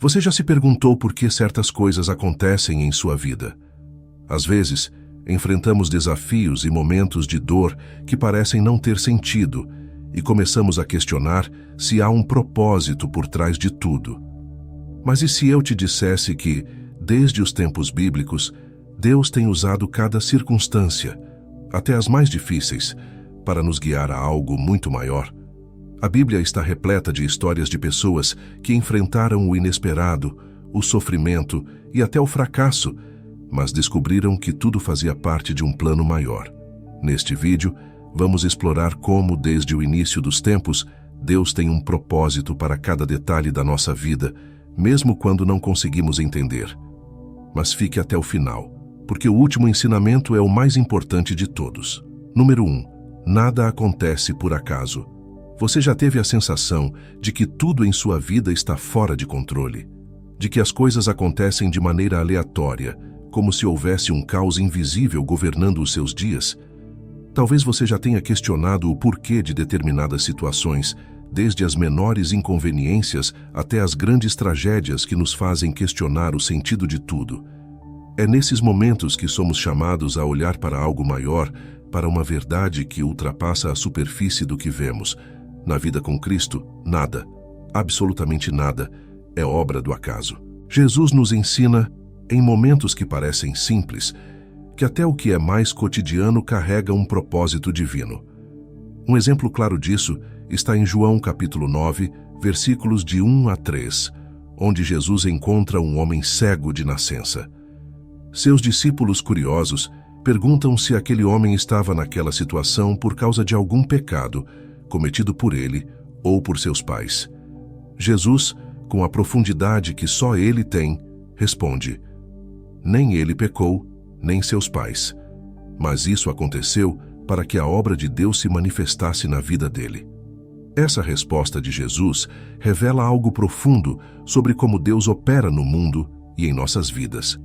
Você já se perguntou por que certas coisas acontecem em sua vida? Às vezes, enfrentamos desafios e momentos de dor que parecem não ter sentido e começamos a questionar se há um propósito por trás de tudo. Mas e se eu te dissesse que, desde os tempos bíblicos, Deus tem usado cada circunstância, até as mais difíceis, para nos guiar a algo muito maior? A Bíblia está repleta de histórias de pessoas que enfrentaram o inesperado, o sofrimento e até o fracasso, mas descobriram que tudo fazia parte de um plano maior. Neste vídeo, vamos explorar como, desde o início dos tempos, Deus tem um propósito para cada detalhe da nossa vida, mesmo quando não conseguimos entender. Mas fique até o final, porque o último ensinamento é o mais importante de todos. Número 1. Nada acontece por acaso. Você já teve a sensação de que tudo em sua vida está fora de controle? De que as coisas acontecem de maneira aleatória, como se houvesse um caos invisível governando os seus dias? Talvez você já tenha questionado o porquê de determinadas situações, desde as menores inconveniências até as grandes tragédias que nos fazem questionar o sentido de tudo. É nesses momentos que somos chamados a olhar para algo maior, para uma verdade que ultrapassa a superfície do que vemos. Na vida com Cristo, nada, absolutamente nada, é obra do acaso. Jesus nos ensina, em momentos que parecem simples, que até o que é mais cotidiano carrega um propósito divino. Um exemplo claro disso está em João capítulo 9, versículos de 1 a 3, onde Jesus encontra um homem cego de nascença. Seus discípulos curiosos perguntam se aquele homem estava naquela situação por causa de algum pecado cometido por ele ou por seus pais. Jesus, com a profundidade que só ele tem, responde: nem ele pecou, nem seus pais, mas isso aconteceu para que a obra de Deus se manifestasse na vida dele. Essa resposta de Jesus revela algo profundo sobre como Deus opera no mundo e em nossas vidas.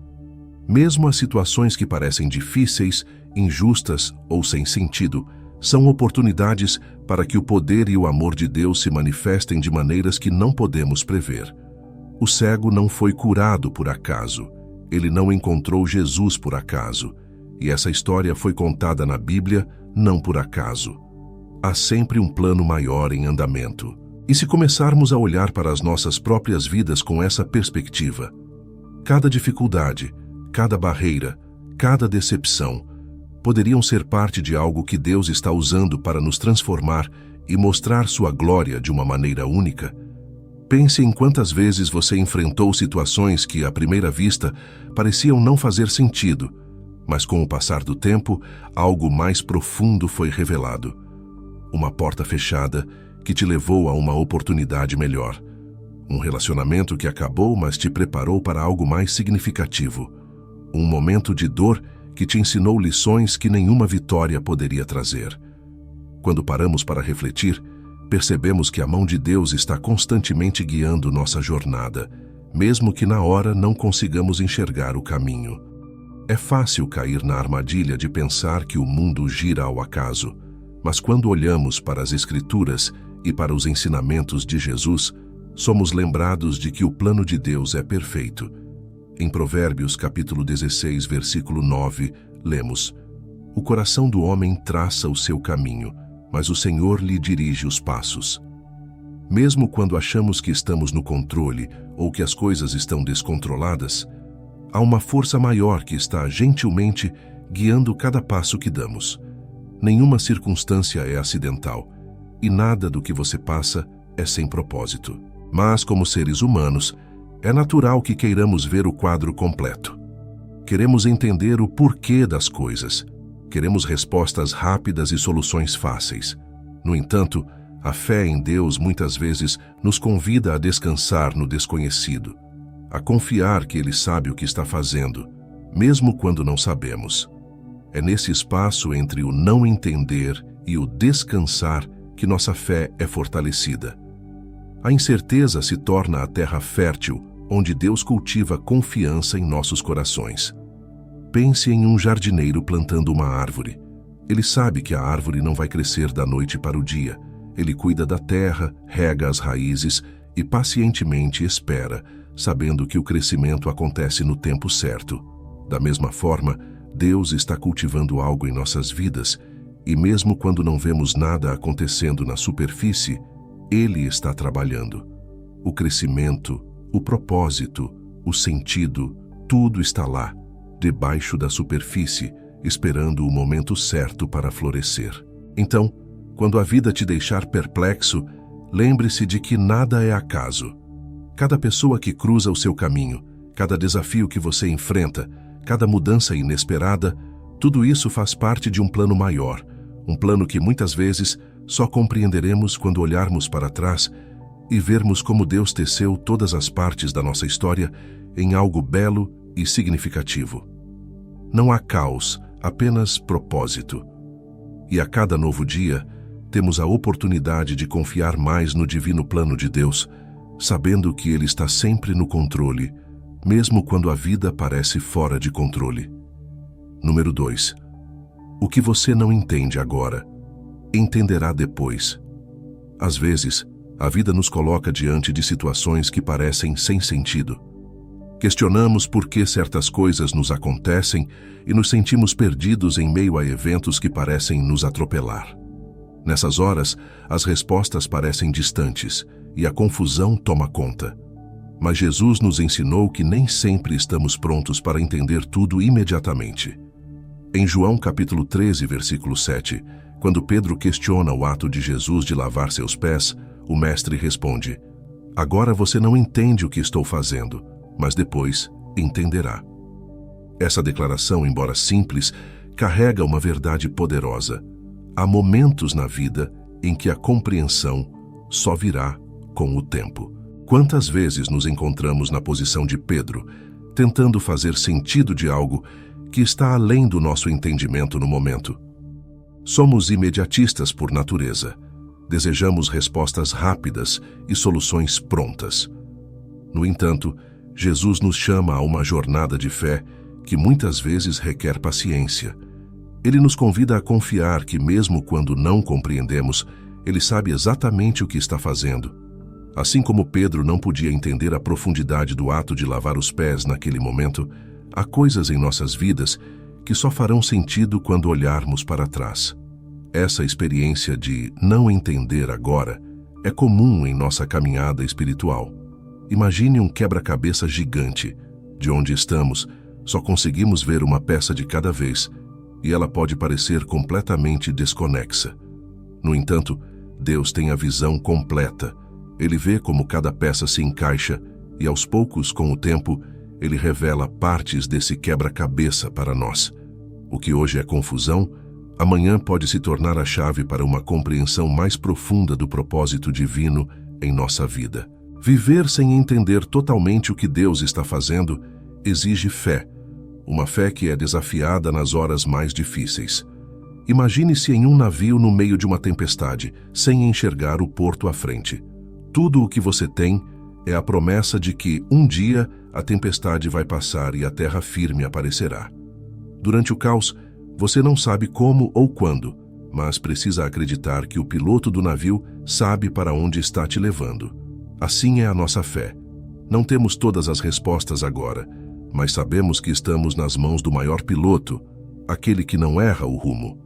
Mesmo as situações que parecem difíceis, injustas ou sem sentido, são oportunidades para que o poder e o amor de Deus se manifestem de maneiras que não podemos prever. O cego não foi curado por acaso. Ele não encontrou Jesus por acaso. E essa história foi contada na Bíblia não por acaso. Há sempre um plano maior em andamento. E se começarmos a olhar para as nossas próprias vidas com essa perspectiva, cada dificuldade, cada barreira, cada decepção, poderiam ser parte de algo que Deus está usando para nos transformar e mostrar sua glória de uma maneira única. Pense em quantas vezes você enfrentou situações que, à primeira vista, pareciam não fazer sentido, mas com o passar do tempo, algo mais profundo foi revelado. Uma porta fechada que te levou a uma oportunidade melhor. Um relacionamento que acabou, mas te preparou para algo mais significativo. Um momento de dor que te ensinou lições que nenhuma vitória poderia trazer. Quando paramos para refletir, percebemos que a mão de Deus está constantemente guiando nossa jornada, mesmo que na hora não consigamos enxergar o caminho. É fácil cair na armadilha de pensar que o mundo gira ao acaso, mas quando olhamos para as Escrituras e para os ensinamentos de Jesus, somos lembrados de que o plano de Deus é perfeito. Em Provérbios capítulo 16, versículo 9, lemos: o coração do homem traça o seu caminho, mas o Senhor lhe dirige os passos. Mesmo quando achamos que estamos no controle ou que as coisas estão descontroladas, há uma força maior que está gentilmente guiando cada passo que damos. Nenhuma circunstância é acidental, e nada do que você passa é sem propósito. Mas, como seres humanos, é natural que queiramos ver o quadro completo. Queremos entender o porquê das coisas. Queremos respostas rápidas e soluções fáceis. No entanto, a fé em Deus muitas vezes nos convida a descansar no desconhecido, a confiar que Ele sabe o que está fazendo, mesmo quando não sabemos. É nesse espaço entre o não entender e o descansar que nossa fé é fortalecida. A incerteza se torna a terra fértil, onde Deus cultiva confiança em nossos corações. Pense em um jardineiro plantando uma árvore. Ele sabe que a árvore não vai crescer da noite para o dia. Ele cuida da terra, rega as raízes e pacientemente espera, sabendo que o crescimento acontece no tempo certo. Da mesma forma, Deus está cultivando algo em nossas vidas, e mesmo quando não vemos nada acontecendo na superfície, Ele está trabalhando. O crescimento, o propósito, o sentido, tudo está lá, debaixo da superfície, esperando o momento certo para florescer. Então, quando a vida te deixar perplexo, lembre-se de que nada é acaso. Cada pessoa que cruza o seu caminho, cada desafio que você enfrenta, cada mudança inesperada, tudo isso faz parte de um plano maior, um plano que muitas vezes só compreenderemos quando olharmos para trás e vermos como Deus teceu todas as partes da nossa história em algo belo e significativo. Não há caos, apenas propósito. E a cada novo dia, temos a oportunidade de confiar mais no divino plano de Deus, sabendo que Ele está sempre no controle, mesmo quando a vida parece fora de controle. Número 2. O que você não entende agora, entenderá depois. Às vezes, a vida nos coloca diante de situações que parecem sem sentido. Questionamos por que certas coisas nos acontecem e nos sentimos perdidos em meio a eventos que parecem nos atropelar. Nessas horas, as respostas parecem distantes e a confusão toma conta. Mas Jesus nos ensinou que nem sempre estamos prontos para entender tudo imediatamente. Em João capítulo 13, versículo 7, quando Pedro questiona o ato de Jesus de lavar seus pés, o mestre responde: "Agora você não entende o que estou fazendo, mas depois entenderá." Essa declaração, embora simples, carrega uma verdade poderosa. Há momentos na vida em que a compreensão só virá com o tempo. Quantas vezes nos encontramos na posição de Pedro, tentando fazer sentido de algo que está além do nosso entendimento no momento? Somos imediatistas por natureza. Desejamos respostas rápidas e soluções prontas. No entanto, Jesus nos chama a uma jornada de fé que muitas vezes requer paciência. Ele nos convida a confiar que, mesmo quando não compreendemos, Ele sabe exatamente o que está fazendo. Assim como Pedro não podia entender a profundidade do ato de lavar os pés naquele momento, há coisas em nossas vidas que só farão sentido quando olharmos para trás. Essa experiência de não entender agora é comum em nossa caminhada espiritual. Imagine um quebra-cabeça gigante. De onde estamos, só conseguimos ver uma peça de cada vez, e ela pode parecer completamente desconexa. No entanto, Deus tem a visão completa. Ele vê como cada peça se encaixa e, aos poucos, com o tempo, Ele revela partes desse quebra-cabeça para nós. O que hoje é confusão, amanhã pode se tornar a chave para uma compreensão mais profunda do propósito divino em nossa vida. Viver sem entender totalmente o que Deus está fazendo exige fé, uma fé que é desafiada nas horas mais difíceis. Imagine-se em um navio no meio de uma tempestade, sem enxergar o porto à frente. Tudo o que você tem é a promessa de que, um dia, a tempestade vai passar e a terra firme aparecerá. Durante o caos, você não sabe como ou quando, mas precisa acreditar que o piloto do navio sabe para onde está te levando. Assim é a nossa fé. Não temos todas as respostas agora, mas sabemos que estamos nas mãos do maior piloto, aquele que não erra o rumo.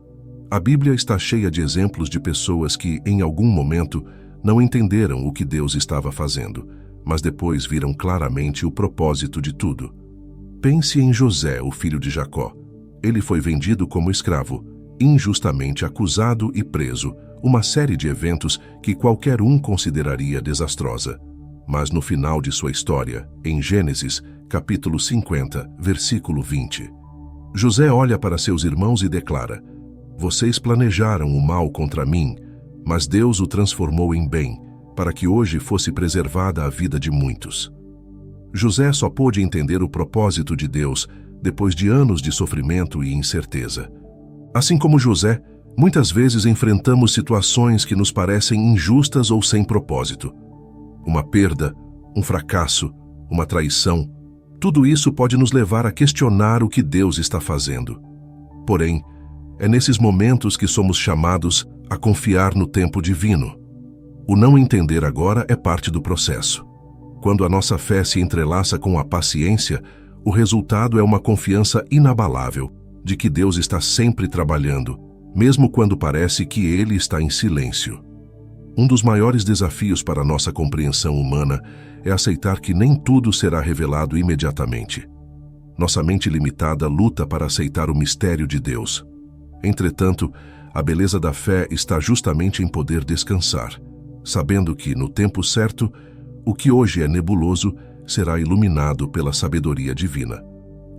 A Bíblia está cheia de exemplos de pessoas que, em algum momento, não entenderam o que Deus estava fazendo, mas depois viram claramente o propósito de tudo. Pense em José, o filho de Jacó. Ele foi vendido como escravo, injustamente acusado e preso, uma série de eventos que qualquer um consideraria desastrosa. Mas no final de sua história, em Gênesis, capítulo 50, versículo 20, José olha para seus irmãos e declara: "Vocês planejaram o mal contra mim, mas Deus o transformou em bem, para que hoje fosse preservada a vida de muitos." José só pôde entender o propósito de Deus depois de anos de sofrimento e incerteza. Assim como José, muitas vezes enfrentamos situações que nos parecem injustas ou sem propósito. Uma perda, um fracasso, uma traição, tudo isso pode nos levar a questionar o que Deus está fazendo. Porém, é nesses momentos que somos chamados a confiar no tempo divino. O não entender agora é parte do processo. Quando a nossa fé se entrelaça com a paciência, o resultado é uma confiança inabalável de que Deus está sempre trabalhando, mesmo quando parece que Ele está em silêncio. Um dos maiores desafios para a nossa compreensão humana é aceitar que nem tudo será revelado imediatamente. Nossa mente limitada luta para aceitar o mistério de Deus. Entretanto, a beleza da fé está justamente em poder descansar, sabendo que, no tempo certo, o que hoje é nebuloso será iluminado pela sabedoria divina.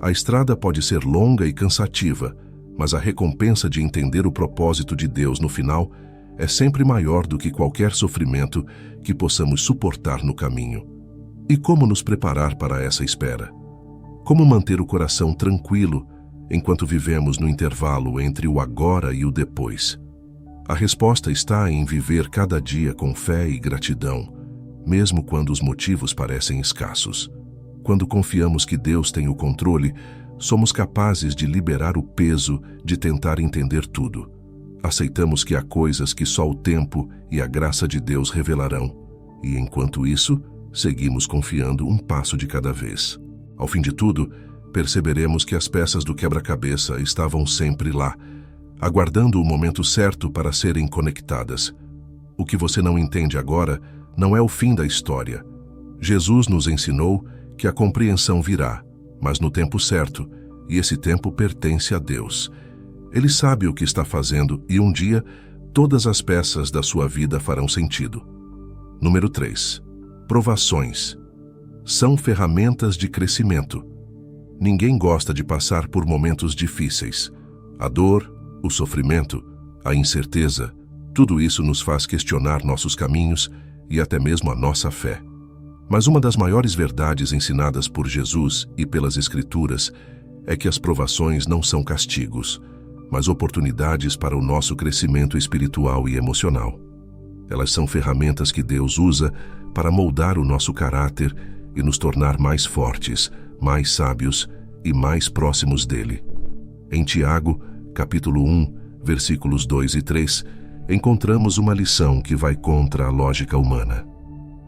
A estrada pode ser longa e cansativa, mas a recompensa de entender o propósito de Deus no final é sempre maior do que qualquer sofrimento que possamos suportar no caminho. E como nos preparar para essa espera? Como manter o coração tranquilo enquanto vivemos no intervalo entre o agora e o depois? A resposta está em viver cada dia com fé e gratidão, mesmo quando os motivos parecem escassos. Quando confiamos que Deus tem o controle, somos capazes de liberar o peso de tentar entender tudo. Aceitamos que há coisas que só o tempo e a graça de Deus revelarão, e enquanto isso, seguimos confiando um passo de cada vez. Ao fim de tudo, perceberemos que as peças do quebra-cabeça estavam sempre lá, aguardando o momento certo para serem conectadas. O que você não entende agora não é o fim da história. Jesus nos ensinou que a compreensão virá, mas no tempo certo, e esse tempo pertence a Deus. Ele sabe o que está fazendo e um dia todas as peças da sua vida farão sentido. Número 3. Provações. São ferramentas de crescimento. Ninguém gosta de passar por momentos difíceis. A dor, o sofrimento, a incerteza, tudo isso nos faz questionar nossos caminhos e até mesmo a nossa fé. Mas uma das maiores verdades ensinadas por Jesus e pelas Escrituras é que as provações não são castigos, mas oportunidades para o nosso crescimento espiritual e emocional. Elas são ferramentas que Deus usa para moldar o nosso caráter e nos tornar mais fortes, mais sábios e mais próximos dele. Em Tiago, capítulo 1, versículos 2 e 3, encontramos uma lição que vai contra a lógica humana.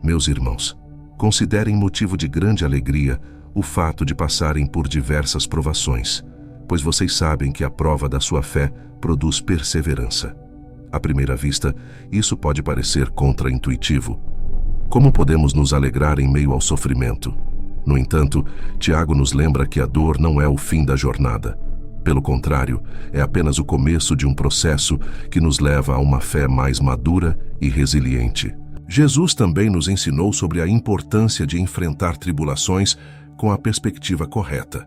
Meus irmãos, considerem motivo de grande alegria o fato de passarem por diversas provações, pois vocês sabem que a prova da sua fé produz perseverança. À primeira vista, isso pode parecer contraintuitivo. Como podemos nos alegrar em meio ao sofrimento? No entanto, Tiago nos lembra que a dor não é o fim da jornada. Pelo contrário, é apenas o começo de um processo que nos leva a uma fé mais madura e resiliente. Jesus também nos ensinou sobre a importância de enfrentar tribulações com a perspectiva correta.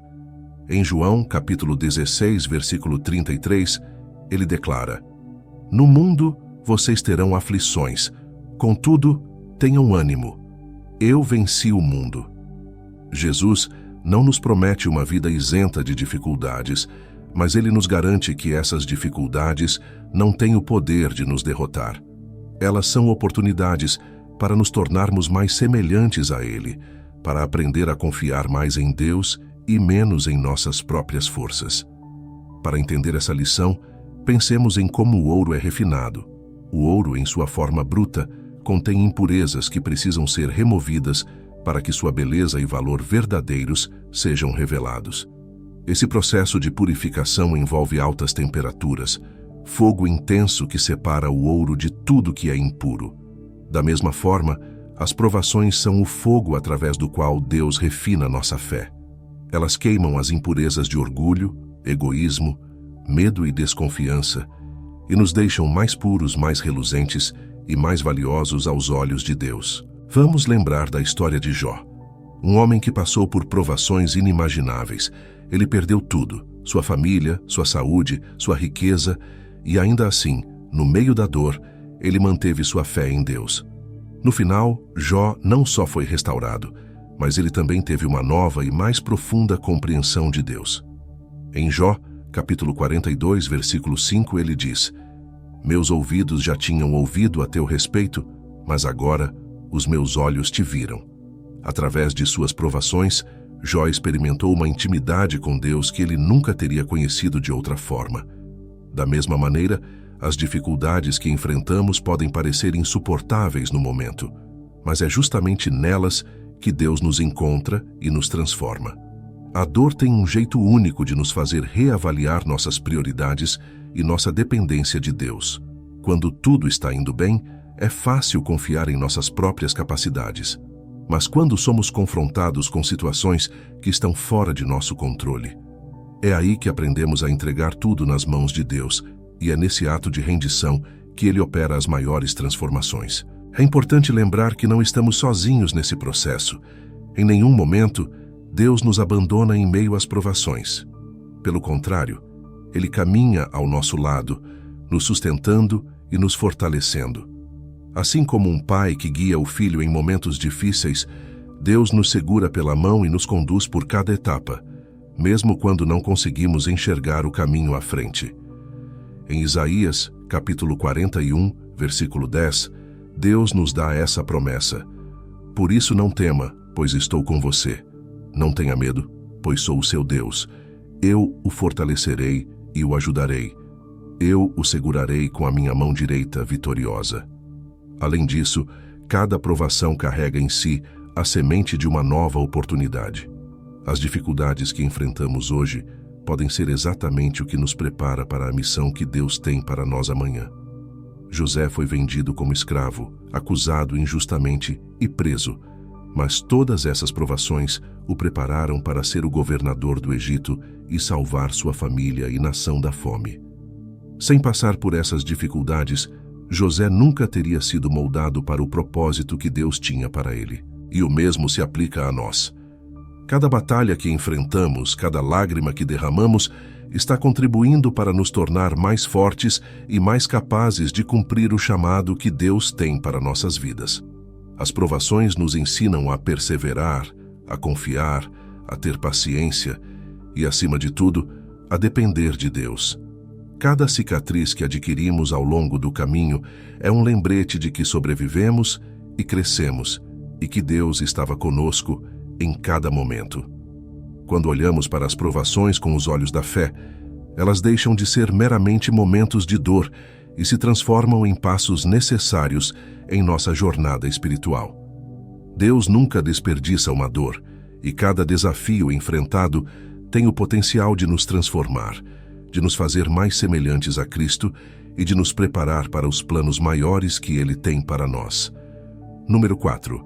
Em João, capítulo 16, versículo 33, ele declara: "No mundo vocês terão aflições, contudo, tenham ânimo. Eu venci o mundo." Jesus não nos promete uma vida isenta de dificuldades, mas ele nos garante que essas dificuldades não têm o poder de nos derrotar. Elas são oportunidades para nos tornarmos mais semelhantes a Ele, para aprender a confiar mais em Deus e menos em nossas próprias forças. Para entender essa lição, pensemos em como o ouro é refinado. O ouro, em sua forma bruta, contém impurezas que precisam ser removidas para que sua beleza e valor verdadeiros sejam revelados. Esse processo de purificação envolve altas temperaturas, fogo intenso que separa o ouro de tudo que é impuro. Da mesma forma, as provações são o fogo através do qual Deus refina nossa fé. Elas queimam as impurezas de orgulho, egoísmo, medo e desconfiança e nos deixam mais puros, mais reluzentes e mais valiosos aos olhos de Deus. Vamos lembrar da história de Jó, um homem que passou por provações inimagináveis. Ele perdeu tudo, sua família, sua saúde, sua riqueza, e ainda assim, no meio da dor, ele manteve sua fé em Deus. No final, Jó não só foi restaurado, mas ele também teve uma nova e mais profunda compreensão de Deus. Em Jó, capítulo 42, versículo 5, ele diz: "Meus ouvidos já tinham ouvido a teu respeito, mas agora os meus olhos te viram." Através de suas provações, Jó experimentou uma intimidade com Deus que ele nunca teria conhecido de outra forma. Da mesma maneira, as dificuldades que enfrentamos podem parecer insuportáveis no momento, mas é justamente nelas que Deus nos encontra e nos transforma. A dor tem um jeito único de nos fazer reavaliar nossas prioridades e nossa dependência de Deus. Quando tudo está indo bem, é fácil confiar em nossas próprias capacidades. Mas quando somos confrontados com situações que estão fora de nosso controle, é aí que aprendemos a entregar tudo nas mãos de Deus, e é nesse ato de rendição que Ele opera as maiores transformações. É importante lembrar que não estamos sozinhos nesse processo. Em nenhum momento, Deus nos abandona em meio às provações. Pelo contrário, Ele caminha ao nosso lado, nos sustentando e nos fortalecendo. Assim como um pai que guia o filho em momentos difíceis, Deus nos segura pela mão e nos conduz por cada etapa, mesmo quando não conseguimos enxergar o caminho à frente. Em Isaías, capítulo 41, versículo 10, Deus nos dá essa promessa: "Por isso não tema, pois estou com você. Não tenha medo, pois sou o seu Deus. Eu o fortalecerei e o ajudarei. Eu o segurarei com a minha mão direita vitoriosa." Além disso, cada provação carrega em si a semente de uma nova oportunidade. As dificuldades que enfrentamos hoje podem ser exatamente o que nos prepara para a missão que Deus tem para nós amanhã. José foi vendido como escravo, acusado injustamente e preso, mas todas essas provações o prepararam para ser o governador do Egito e salvar sua família e nação da fome. Sem passar por essas dificuldades, José nunca teria sido moldado para o propósito que Deus tinha para ele. E o mesmo se aplica a nós. Cada batalha que enfrentamos, cada lágrima que derramamos, está contribuindo para nos tornar mais fortes e mais capazes de cumprir o chamado que Deus tem para nossas vidas. As provações nos ensinam a perseverar, a confiar, a ter paciência e, acima de tudo, a depender de Deus. Cada cicatriz que adquirimos ao longo do caminho é um lembrete de que sobrevivemos e crescemos, e que Deus estava conosco em cada momento. Quando olhamos para as provações com os olhos da fé, elas deixam de ser meramente momentos de dor e se transformam em passos necessários em nossa jornada espiritual. Deus nunca desperdiça uma dor, e cada desafio enfrentado tem o potencial de nos transformar, de nos fazer mais semelhantes a Cristo e de nos preparar para os planos maiores que Ele tem para nós. Número 4.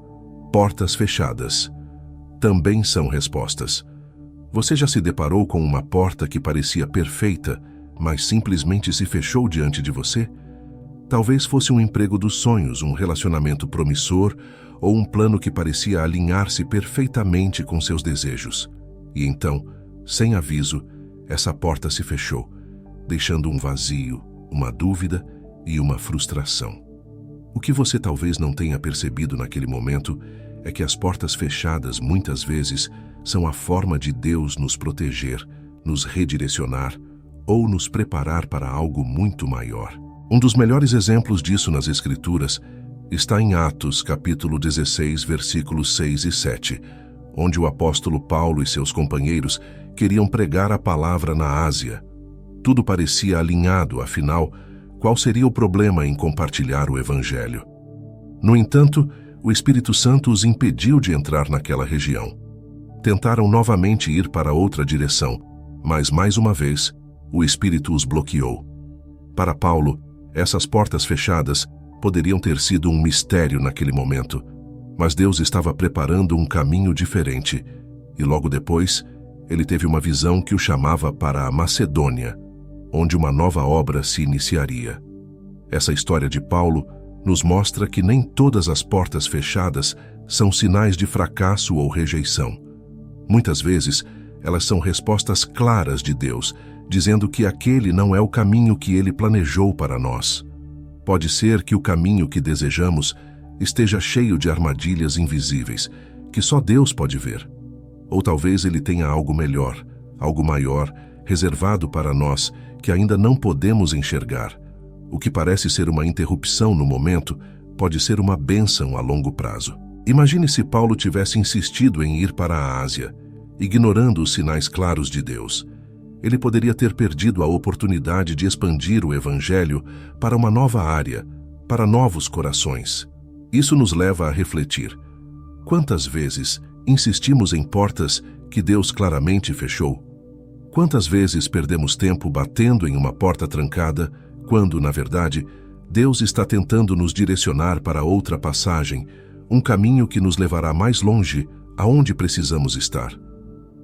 Portas fechadas também são respostas. Você já se deparou com uma porta que parecia perfeita, mas simplesmente se fechou diante de você? Talvez fosse um emprego dos sonhos, um relacionamento promissor ou um plano que parecia alinhar-se perfeitamente com seus desejos. E então, sem aviso, essa porta se fechou, deixando um vazio, uma dúvida e uma frustração. O que você talvez não tenha percebido naquele momento é que as portas fechadas, muitas vezes, são a forma de Deus nos proteger, nos redirecionar ou nos preparar para algo muito maior. Um dos melhores exemplos disso nas Escrituras está em Atos, capítulo 16, versículos 6 e 7, onde o apóstolo Paulo e seus companheiros queriam pregar a palavra na Ásia. Tudo parecia alinhado, afinal, qual seria o problema em compartilhar o Evangelho? No entanto, o Espírito Santo os impediu de entrar naquela região. Tentaram novamente ir para outra direção, mas mais uma vez, o Espírito os bloqueou. Para Paulo, essas portas fechadas poderiam ter sido um mistério naquele momento, mas Deus estava preparando um caminho diferente, e logo depois, ele teve uma visão que o chamava para a Macedônia, onde uma nova obra se iniciaria. Essa história de Paulo nos mostra que nem todas as portas fechadas são sinais de fracasso ou rejeição. Muitas vezes, elas são respostas claras de Deus, dizendo que aquele não é o caminho que Ele planejou para nós. Pode ser que o caminho que desejamos esteja cheio de armadilhas invisíveis, que só Deus pode ver. Ou talvez Ele tenha algo melhor, algo maior, reservado para nós, que ainda não podemos enxergar. O que parece ser uma interrupção no momento pode ser uma bênção a longo prazo. Imagine se Paulo tivesse insistido em ir para a Ásia, ignorando os sinais claros de Deus. Ele poderia ter perdido a oportunidade de expandir o Evangelho para uma nova área, para novos corações. Isso nos leva a refletir. Quantas vezes insistimos em portas que Deus claramente fechou? Quantas vezes perdemos tempo batendo em uma porta trancada, quando, na verdade, Deus está tentando nos direcionar para outra passagem, um caminho que nos levará mais longe aonde precisamos estar?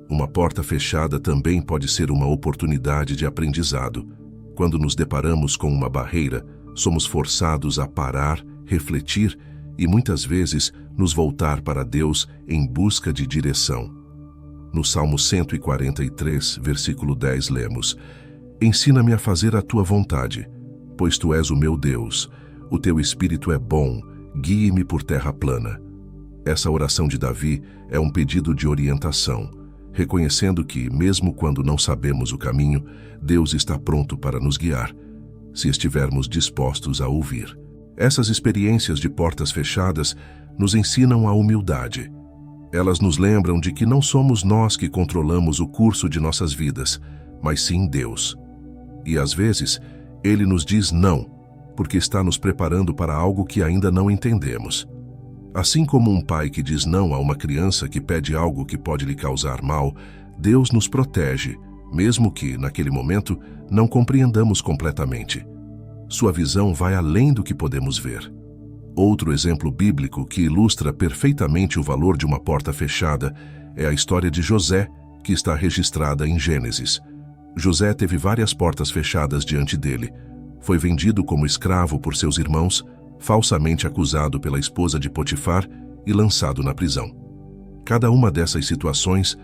Uma porta fechada também pode ser uma oportunidade de aprendizado. Quando nos deparamos com uma barreira, somos forçados a parar, refletir e muitas vezes nos voltar para Deus em busca de direção. No Salmo 143, versículo 10, lemos: Ensina-me a fazer a tua vontade, pois tu és o meu Deus. O teu espírito é bom, guie-me por terra plana. Essa oração de Davi é um pedido de orientação, reconhecendo que, mesmo quando não sabemos o caminho, Deus está pronto para nos guiar, se estivermos dispostos a ouvir. Essas experiências de portas fechadas nos ensinam a humildade. Elas nos lembram de que não somos nós que controlamos o curso de nossas vidas, mas sim Deus. E às vezes, Ele nos diz não, porque está nos preparando para algo que ainda não entendemos. Assim como um pai que diz não a uma criança que pede algo que pode lhe causar mal, Deus nos protege, mesmo que, naquele momento, não compreendamos completamente. Sua visão vai além do que podemos ver. Outro exemplo bíblico que ilustra perfeitamente o valor de uma porta fechada é a história de José, que está registrada em Gênesis. José teve várias portas fechadas diante dele. Foi vendido como escravo por seus irmãos, falsamente acusado pela esposa de Potifar e lançado na prisão. Cada uma dessas situações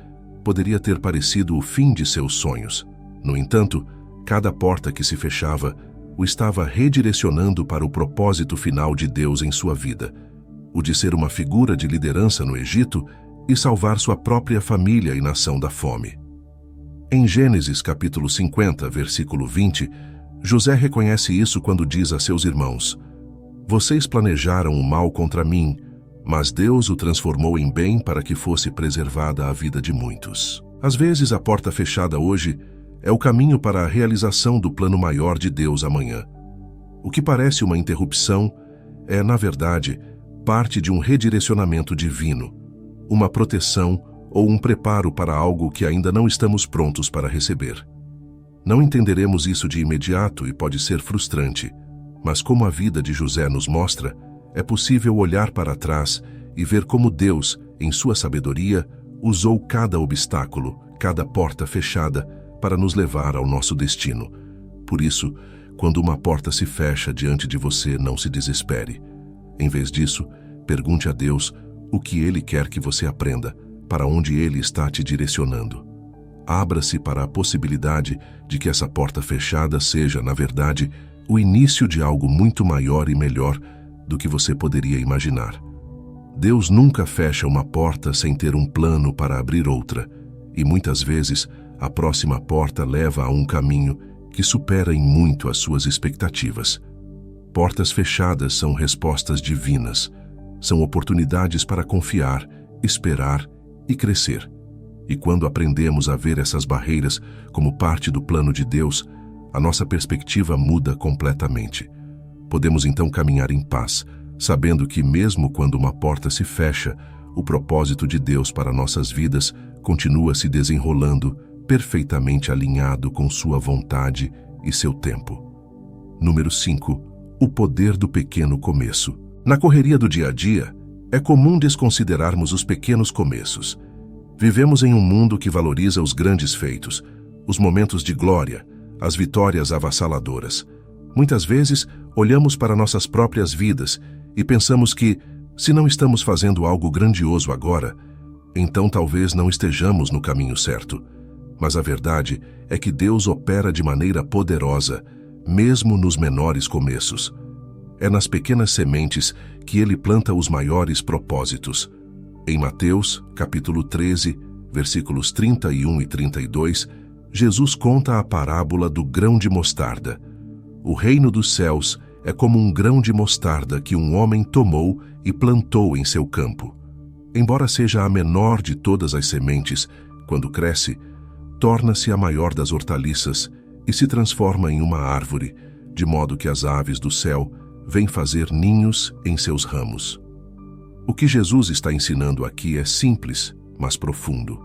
poderia ter parecido o fim de seus sonhos. No entanto, cada porta que se fechava o estava redirecionando para o propósito final de Deus em sua vida, o de ser uma figura de liderança no Egito e salvar sua própria família e nação da fome. Em Gênesis capítulo 50, versículo 20, José reconhece isso quando diz a seus irmãos: Vocês planejaram o mal contra mim, mas Deus o transformou em bem para que fosse preservada a vida de muitos. Às vezes a porta fechada hoje é o caminho para a realização do plano maior de Deus amanhã. O que parece uma interrupção é, na verdade, parte de um redirecionamento divino, uma proteção ou um preparo para algo que ainda não estamos prontos para receber. Não entenderemos isso de imediato e pode ser frustrante, mas como a vida de José nos mostra, é possível olhar para trás e ver como Deus, em sua sabedoria, usou cada obstáculo, cada porta fechada, para nos levar ao nosso destino. Por isso, quando uma porta se fecha diante de você, não se desespere. Em vez disso, pergunte a Deus o que Ele quer que você aprenda, para onde Ele está te direcionando. Abra-se para a possibilidade de que essa porta fechada seja, na verdade, o início de algo muito maior e melhor do que você poderia imaginar. Deus nunca fecha uma porta sem ter um plano para abrir outra, e muitas vezes a próxima porta leva a um caminho que supera em muito as suas expectativas. Portas fechadas são respostas divinas, são oportunidades para confiar, esperar e crescer. E quando aprendemos a ver essas barreiras como parte do plano de Deus, a nossa perspectiva muda completamente. Podemos então caminhar em paz, sabendo que mesmo quando uma porta se fecha, o propósito de Deus para nossas vidas continua se desenrolando, perfeitamente alinhado com sua vontade e seu tempo. Número 5. O poder do pequeno começo. Na correria do dia a dia, é comum desconsiderarmos os pequenos começos. Vivemos em um mundo que valoriza os grandes feitos, os momentos de glória, as vitórias avassaladoras. Muitas vezes, olhamos para nossas próprias vidas e pensamos que, se não estamos fazendo algo grandioso agora, então talvez não estejamos no caminho certo. Mas a verdade é que Deus opera de maneira poderosa, mesmo nos menores começos. É nas pequenas sementes que Ele planta os maiores propósitos. Em Mateus, capítulo 13, versículos 31 e 32, Jesus conta a parábola do grão de mostarda. O reino dos céus é como um grão de mostarda que um homem tomou e plantou em seu campo. Embora seja a menor de todas as sementes, quando cresce, torna-se a maior das hortaliças e se transforma em uma árvore, de modo que as aves do céu vêm fazer ninhos em seus ramos. O que Jesus está ensinando aqui é simples, mas profundo.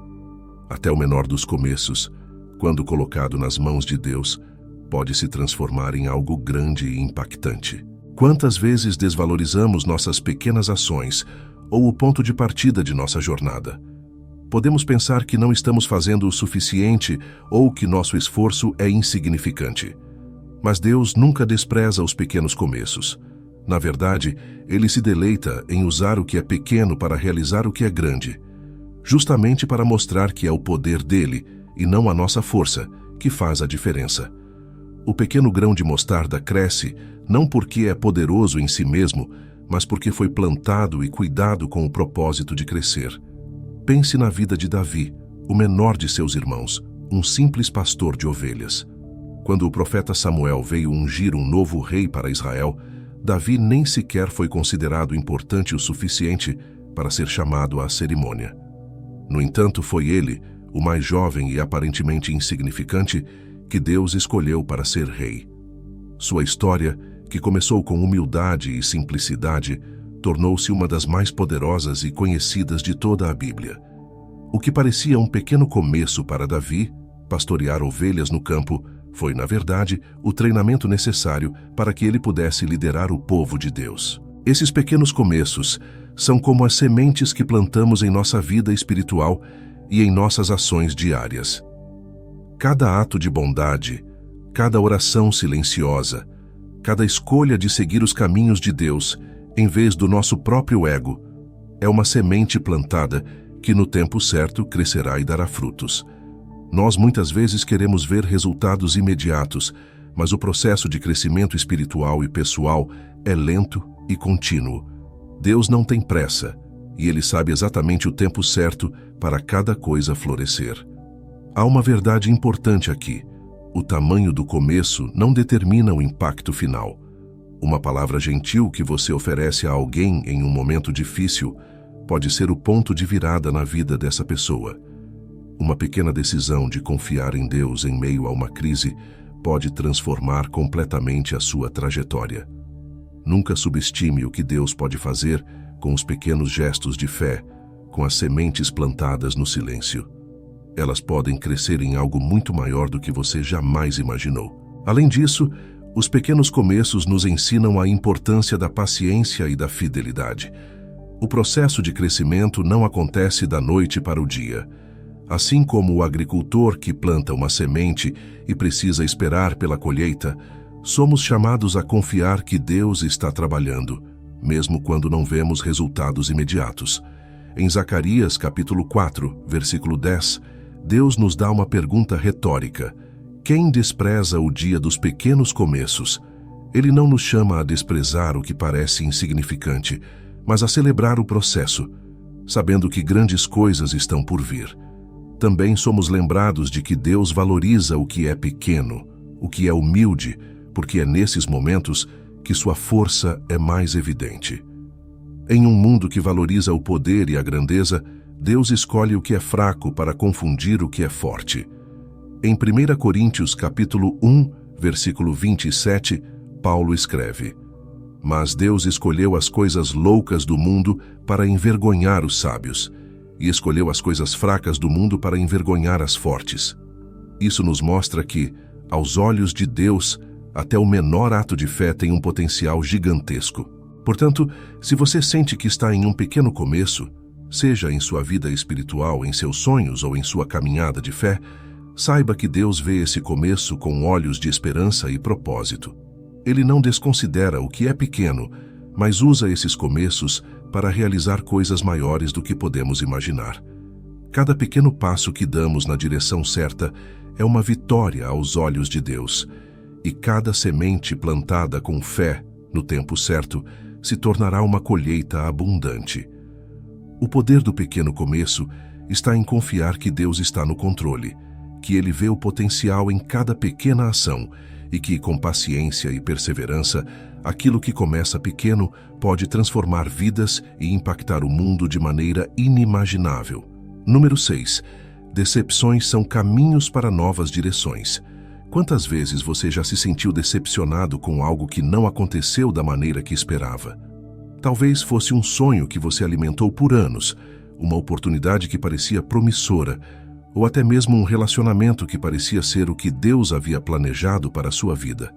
Até o menor dos começos, quando colocado nas mãos de Deus, pode se transformar em algo grande e impactante. Quantas vezes desvalorizamos nossas pequenas ações ou o ponto de partida de nossa jornada? Podemos pensar que não estamos fazendo o suficiente ou que nosso esforço é insignificante. Mas Deus nunca despreza os pequenos começos. Na verdade, Ele se deleita em usar o que é pequeno para realizar o que é grande, justamente para mostrar que é o poder dele, e não a nossa força, que faz a diferença. O pequeno grão de mostarda cresce não porque é poderoso em si mesmo, mas porque foi plantado e cuidado com o propósito de crescer. Pense na vida de Davi, o menor de seus irmãos, um simples pastor de ovelhas. Quando o profeta Samuel veio ungir um novo rei para Israel, Davi nem sequer foi considerado importante o suficiente para ser chamado à cerimônia. No entanto, foi ele, o mais jovem e aparentemente insignificante, que Deus escolheu para ser rei. Sua história, que começou com humildade e simplicidade, tornou-se uma das mais poderosas e conhecidas de toda a Bíblia. O que parecia um pequeno começo para Davi, pastorear ovelhas no campo, foi, na verdade, o treinamento necessário para que ele pudesse liderar o povo de Deus. Esses pequenos começos são como as sementes que plantamos em nossa vida espiritual e em nossas ações diárias. Cada ato de bondade, cada oração silenciosa, cada escolha de seguir os caminhos de Deus, em vez do nosso próprio ego, é uma semente plantada que no tempo certo crescerá e dará frutos. Nós muitas vezes queremos ver resultados imediatos, mas o processo de crescimento espiritual e pessoal é lento e contínuo. Deus não tem pressa, e Ele sabe exatamente o tempo certo para cada coisa florescer. Há uma verdade importante aqui. O tamanho do começo não determina o impacto final. Uma palavra gentil que você oferece a alguém em um momento difícil pode ser o ponto de virada na vida dessa pessoa. Uma pequena decisão de confiar em Deus em meio a uma crise pode transformar completamente a sua trajetória. Nunca subestime o que Deus pode fazer com os pequenos gestos de fé, com as sementes plantadas no silêncio. Elas podem crescer em algo muito maior do que você jamais imaginou. Além disso, os pequenos começos nos ensinam a importância da paciência e da fidelidade. O processo de crescimento não acontece da noite para o dia. Assim como o agricultor que planta uma semente e precisa esperar pela colheita, somos chamados a confiar que Deus está trabalhando, mesmo quando não vemos resultados imediatos. Em Zacarias, capítulo 4, versículo 10, Deus nos dá uma pergunta retórica. Quem despreza o dia dos pequenos começos? Ele não nos chama a desprezar o que parece insignificante, mas a celebrar o processo, sabendo que grandes coisas estão por vir. Também somos lembrados de que Deus valoriza o que é pequeno, o que é humilde, porque é nesses momentos que sua força é mais evidente. Em um mundo que valoriza o poder e a grandeza, Deus escolhe o que é fraco para confundir o que é forte. Em 1 Coríntios capítulo 1, versículo 27, Paulo escreve: Mas Deus escolheu as coisas loucas do mundo para envergonhar os sábios, e escolheu as coisas fracas do mundo para envergonhar as fortes. Isso nos mostra que, aos olhos de Deus, até o menor ato de fé tem um potencial gigantesco. Portanto, se você sente que está em um pequeno começo, seja em sua vida espiritual, em seus sonhos ou em sua caminhada de fé, saiba que Deus vê esse começo com olhos de esperança e propósito. Ele não desconsidera o que é pequeno, mas usa esses começos para realizar coisas maiores do que podemos imaginar. Cada pequeno passo que damos na direção certa é uma vitória aos olhos de Deus, e cada semente plantada com fé, no tempo certo, se tornará uma colheita abundante. O poder do pequeno começo está em confiar que Deus está no controle, que Ele vê o potencial em cada pequena ação e que, com paciência e perseverança, aquilo que começa pequeno pode transformar vidas e impactar o mundo de maneira inimaginável. Número 6. Decepções são caminhos para novas direções. Quantas vezes você já se sentiu decepcionado com algo que não aconteceu da maneira que esperava? Talvez fosse um sonho que você alimentou por anos, uma oportunidade que parecia promissora, ou até mesmo um relacionamento que parecia ser o que Deus havia planejado para a sua vida.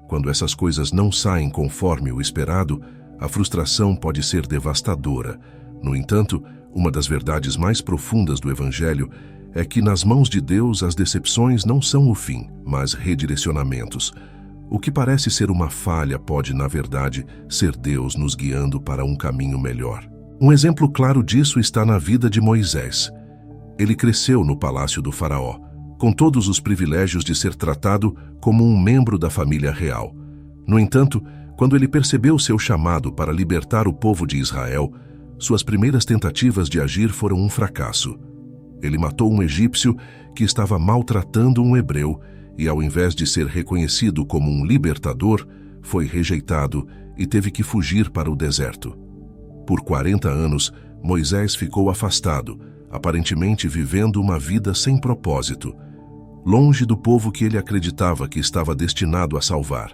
Quando essas coisas não saem conforme o esperado, a frustração pode ser devastadora. No entanto, uma das verdades mais profundas do Evangelho é que nas mãos de Deus as decepções não são o fim, mas redirecionamentos. O que parece ser uma falha pode, na verdade, ser Deus nos guiando para um caminho melhor. Um exemplo claro disso está na vida de Moisés. Ele cresceu no palácio do faraó, com todos os privilégios de ser tratado como um membro da família real. No entanto, quando ele percebeu seu chamado para libertar o povo de Israel, suas primeiras tentativas de agir foram um fracasso. Ele matou um egípcio que estava maltratando um hebreu e, ao invés de ser reconhecido como um libertador, foi rejeitado e teve que fugir para o deserto. Por 40 anos, Moisés ficou afastado, aparentemente vivendo uma vida sem propósito, longe do povo que ele acreditava que estava destinado a salvar.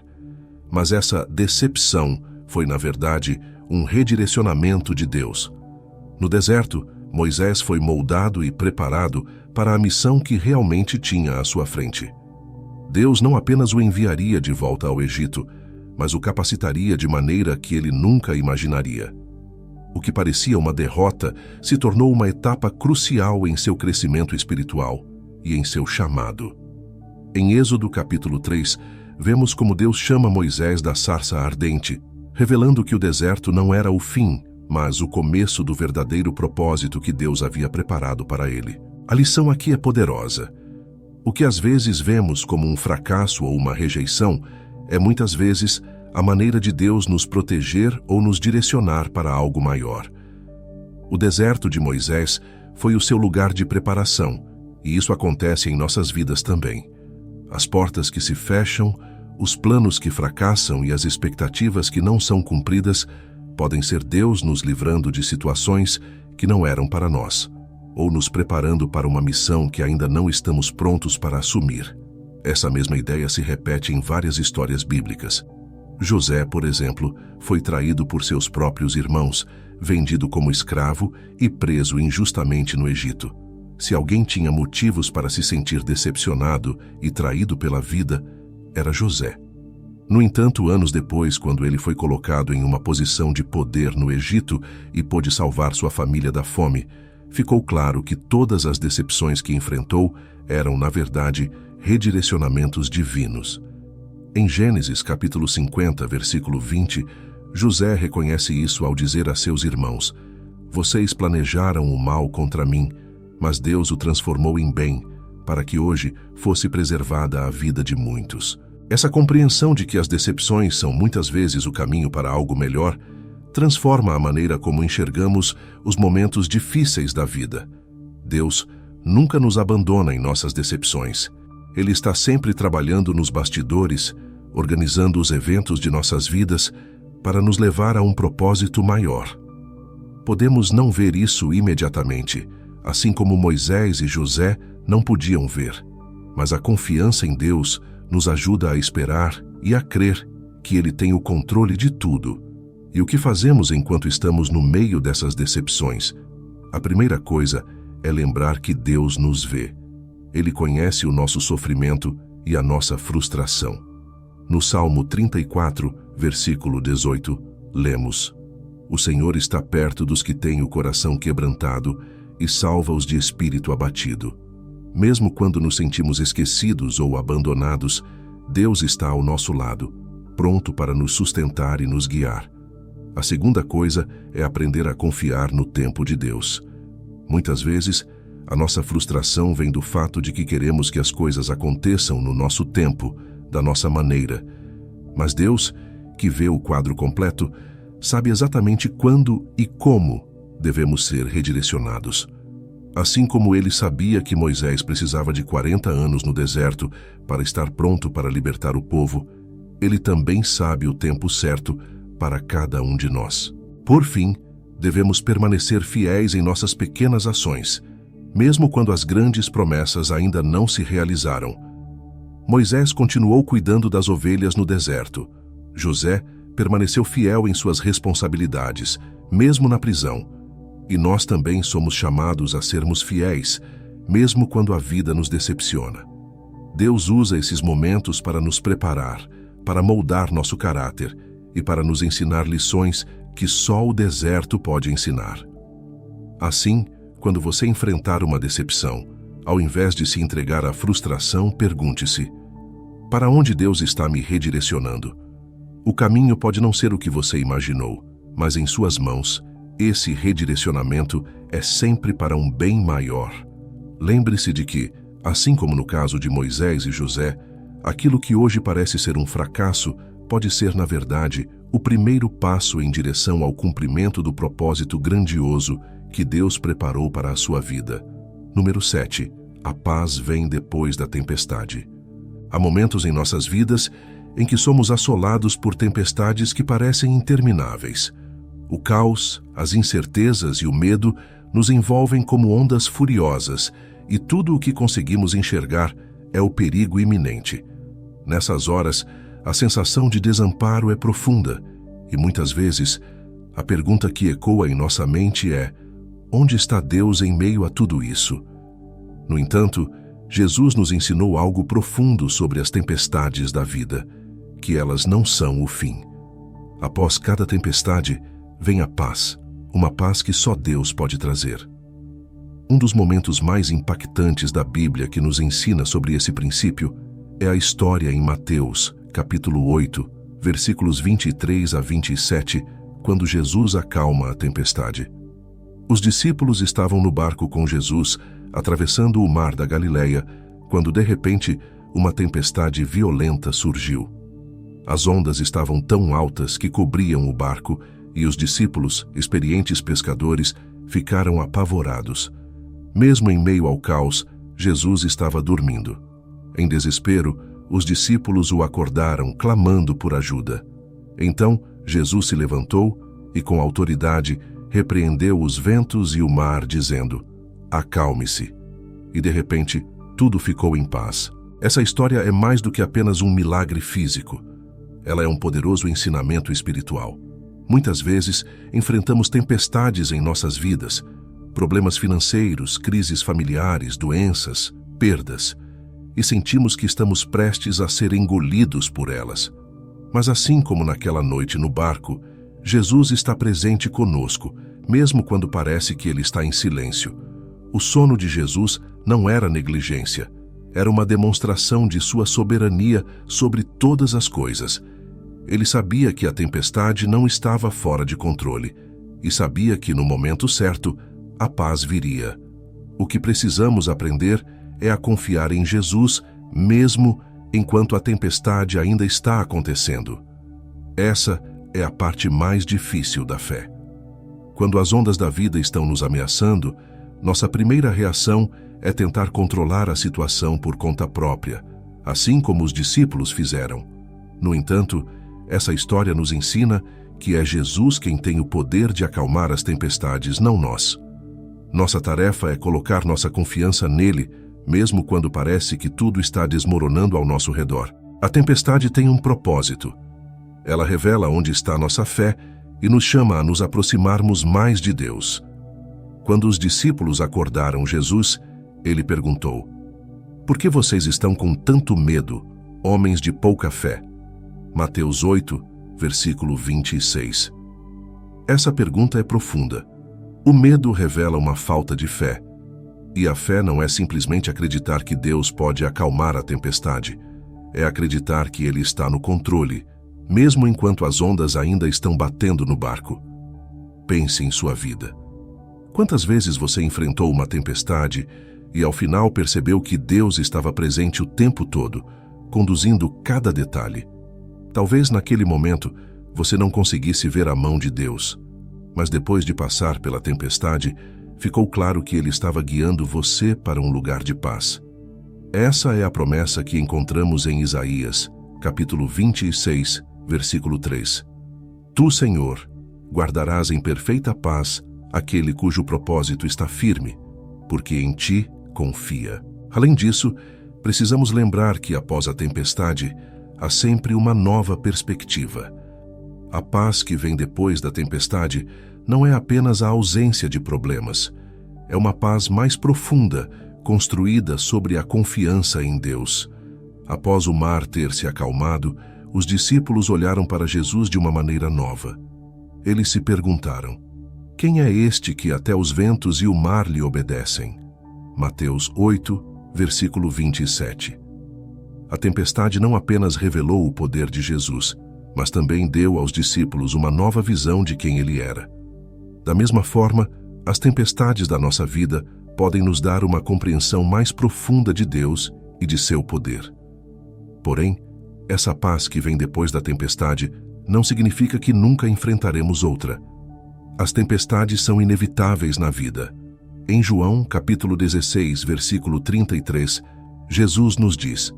Mas essa decepção foi, na verdade, um redirecionamento de Deus. No deserto, Moisés foi moldado e preparado para a missão que realmente tinha à sua frente. Deus não apenas o enviaria de volta ao Egito, mas o capacitaria de maneira que ele nunca imaginaria. O que parecia uma derrota se tornou uma etapa crucial em seu crescimento espiritual e em seu chamado. Em Êxodo capítulo 3, vemos como Deus chama Moisés da sarça ardente, revelando que o deserto não era o fim, mas o começo do verdadeiro propósito que Deus havia preparado para ele. A lição aqui é poderosa. O que às vezes vemos como um fracasso ou uma rejeição é muitas vezes a maneira de Deus nos proteger ou nos direcionar para algo maior. O deserto de Moisés foi o seu lugar de preparação, e isso acontece em nossas vidas também. As portas que se fecham, os planos que fracassam e as expectativas que não são cumpridas podem ser Deus nos livrando de situações que não eram para nós, ou nos preparando para uma missão que ainda não estamos prontos para assumir. Essa mesma ideia se repete em várias histórias bíblicas. José, por exemplo, foi traído por seus próprios irmãos, vendido como escravo e preso injustamente no Egito. Se alguém tinha motivos para se sentir decepcionado e traído pela vida, era José. No entanto, anos depois, quando ele foi colocado em uma posição de poder no Egito e pôde salvar sua família da fome, ficou claro que todas as decepções que enfrentou eram, na verdade, redirecionamentos divinos. Em Gênesis capítulo 50, versículo 20, José reconhece isso ao dizer a seus irmãos: "Vocês planejaram o mal contra mim, mas Deus o transformou em bem, para que hoje fosse preservada a vida de muitos." Essa compreensão de que as decepções são muitas vezes o caminho para algo melhor transforma a maneira como enxergamos os momentos difíceis da vida. Deus nunca nos abandona em nossas decepções. Ele está sempre trabalhando nos bastidores, organizando os eventos de nossas vidas para nos levar a um propósito maior. Podemos não ver isso imediatamente, assim como Moisés e José não podiam ver, mas a confiança em Deus nos ajuda a esperar e a crer que Ele tem o controle de tudo. E o que fazemos enquanto estamos no meio dessas decepções? A primeira coisa é lembrar que Deus nos vê. Ele conhece o nosso sofrimento e a nossa frustração. No Salmo 34, versículo 18, lemos: "O Senhor está perto dos que têm o coração quebrantado e salva-os de espírito abatido." Mesmo quando nos sentimos esquecidos ou abandonados, Deus está ao nosso lado, pronto para nos sustentar e nos guiar. A segunda coisa é aprender a confiar no tempo de Deus. Muitas vezes, a nossa frustração vem do fato de que queremos que as coisas aconteçam no nosso tempo, da nossa maneira. Mas Deus, que vê o quadro completo, sabe exatamente quando e como devemos ser redirecionados. Assim como ele sabia que Moisés precisava de 40 anos no deserto para estar pronto para libertar o povo, ele também sabe o tempo certo para cada um de nós. Por fim, devemos permanecer fiéis em nossas pequenas ações, mesmo quando as grandes promessas ainda não se realizaram. Moisés continuou cuidando das ovelhas no deserto. José permaneceu fiel em suas responsabilidades, mesmo na prisão. E nós também somos chamados a sermos fiéis, mesmo quando a vida nos decepciona. Deus usa esses momentos para nos preparar, para moldar nosso caráter e para nos ensinar lições que só o deserto pode ensinar. Assim, quando você enfrentar uma decepção, ao invés de se entregar à frustração, pergunte-se: para onde Deus está me redirecionando? O caminho pode não ser o que você imaginou, mas em suas mãos, esse redirecionamento é sempre para um bem maior. Lembre-se de que, assim como no caso de Moisés e José, aquilo que hoje parece ser um fracasso pode ser, na verdade, o primeiro passo em direção ao cumprimento do propósito grandioso que Deus preparou para a sua vida. Número 7. A paz vem depois da tempestade. Há momentos em nossas vidas em que somos assolados por tempestades que parecem intermináveis. O caos, as incertezas e o medo nos envolvem como ondas furiosas, e tudo o que conseguimos enxergar é o perigo iminente. Nessas horas, a sensação de desamparo é profunda, e muitas vezes, a pergunta que ecoa em nossa mente é: onde está Deus em meio a tudo isso? No entanto, Jesus nos ensinou algo profundo sobre as tempestades da vida, que elas não são o fim. Após cada tempestade, vem a paz, uma paz que só Deus pode trazer. Um dos momentos mais impactantes da Bíblia que nos ensina sobre esse princípio é a história em Mateus, capítulo 8, versículos 23 a 27, quando Jesus acalma a tempestade. Os discípulos estavam no barco com Jesus, atravessando o mar da Galileia, quando de repente uma tempestade violenta surgiu. As ondas estavam tão altas que cobriam o barco e os discípulos, experientes pescadores, ficaram apavorados. Mesmo em meio ao caos, Jesus estava dormindo. Em desespero, os discípulos o acordaram, clamando por ajuda. Então, Jesus se levantou e, com autoridade, repreendeu os ventos e o mar, dizendo: acalme-se. E de repente, tudo ficou em paz. Essa história é mais do que apenas um milagre físico. Ela é um poderoso ensinamento espiritual. Muitas vezes, enfrentamos tempestades em nossas vidas, problemas financeiros, crises familiares, doenças, perdas, e sentimos que estamos prestes a ser engolidos por elas. Mas assim como naquela noite no barco, Jesus está presente conosco, mesmo quando parece que ele está em silêncio. O sono de Jesus não era negligência, era uma demonstração de sua soberania sobre todas as coisas. Ele sabia que a tempestade não estava fora de controle e sabia que, no momento certo, a paz viria. O que precisamos aprender é a confiar em Jesus, mesmo enquanto a tempestade ainda está acontecendo. Essa é a parte mais difícil da fé. Quando as ondas da vida estão nos ameaçando, nossa primeira reação é tentar controlar a situação por conta própria, assim como os discípulos fizeram. No entanto, essa história nos ensina que é Jesus quem tem o poder de acalmar as tempestades, não nós. Nossa tarefa é colocar nossa confiança nele, mesmo quando parece que tudo está desmoronando ao nosso redor. A tempestade tem um propósito. Ela revela onde está nossa fé e nos chama a nos aproximarmos mais de Deus. Quando os discípulos acordaram Jesus, ele perguntou: por que vocês estão com tanto medo, homens de pouca fé? Mateus 8, versículo 26. Essa pergunta é profunda. O medo revela uma falta de fé. E a fé não é simplesmente acreditar que Deus pode acalmar a tempestade. É acreditar que Ele está no controle, mesmo enquanto as ondas ainda estão batendo no barco. Pense em sua vida. Quantas vezes você enfrentou uma tempestade e ao final percebeu que Deus estava presente o tempo todo, conduzindo cada detalhe? Talvez naquele momento você não conseguisse ver a mão de Deus, mas depois de passar pela tempestade, ficou claro que Ele estava guiando você para um lugar de paz. Essa é a promessa que encontramos em Isaías, capítulo 26, versículo 3. Tu, Senhor, guardarás em perfeita paz aquele cujo propósito está firme, porque em ti confia. Além disso, precisamos lembrar que após a tempestade, há sempre uma nova perspectiva. A paz que vem depois da tempestade não é apenas a ausência de problemas. É uma paz mais profunda, construída sobre a confiança em Deus. Após o mar ter se acalmado, os discípulos olharam para Jesus de uma maneira nova. Eles se perguntaram: quem é este que até os ventos e o mar lhe obedecem? Mateus 8, versículo 27. A tempestade não apenas revelou o poder de Jesus, mas também deu aos discípulos uma nova visão de quem ele era. Da mesma forma, as tempestades da nossa vida podem nos dar uma compreensão mais profunda de Deus e de seu poder. Porém, essa paz que vem depois da tempestade não significa que nunca enfrentaremos outra. As tempestades são inevitáveis na vida. Em João, capítulo 16, versículo 33, Jesus nos diz: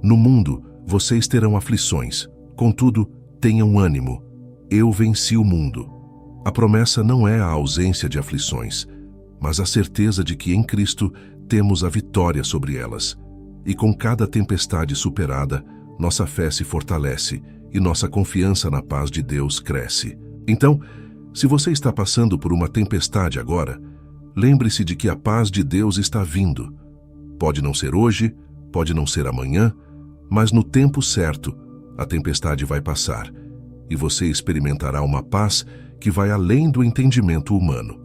no mundo vocês terão aflições, contudo, tenham ânimo. Eu venci o mundo. A promessa não é a ausência de aflições, mas a certeza de que em Cristo temos a vitória sobre elas. E com cada tempestade superada, nossa fé se fortalece e nossa confiança na paz de Deus cresce. Então, se você está passando por uma tempestade agora, lembre-se de que a paz de Deus está vindo. Pode não ser hoje, pode não ser amanhã, mas no tempo certo, a tempestade vai passar e você experimentará uma paz que vai além do entendimento humano.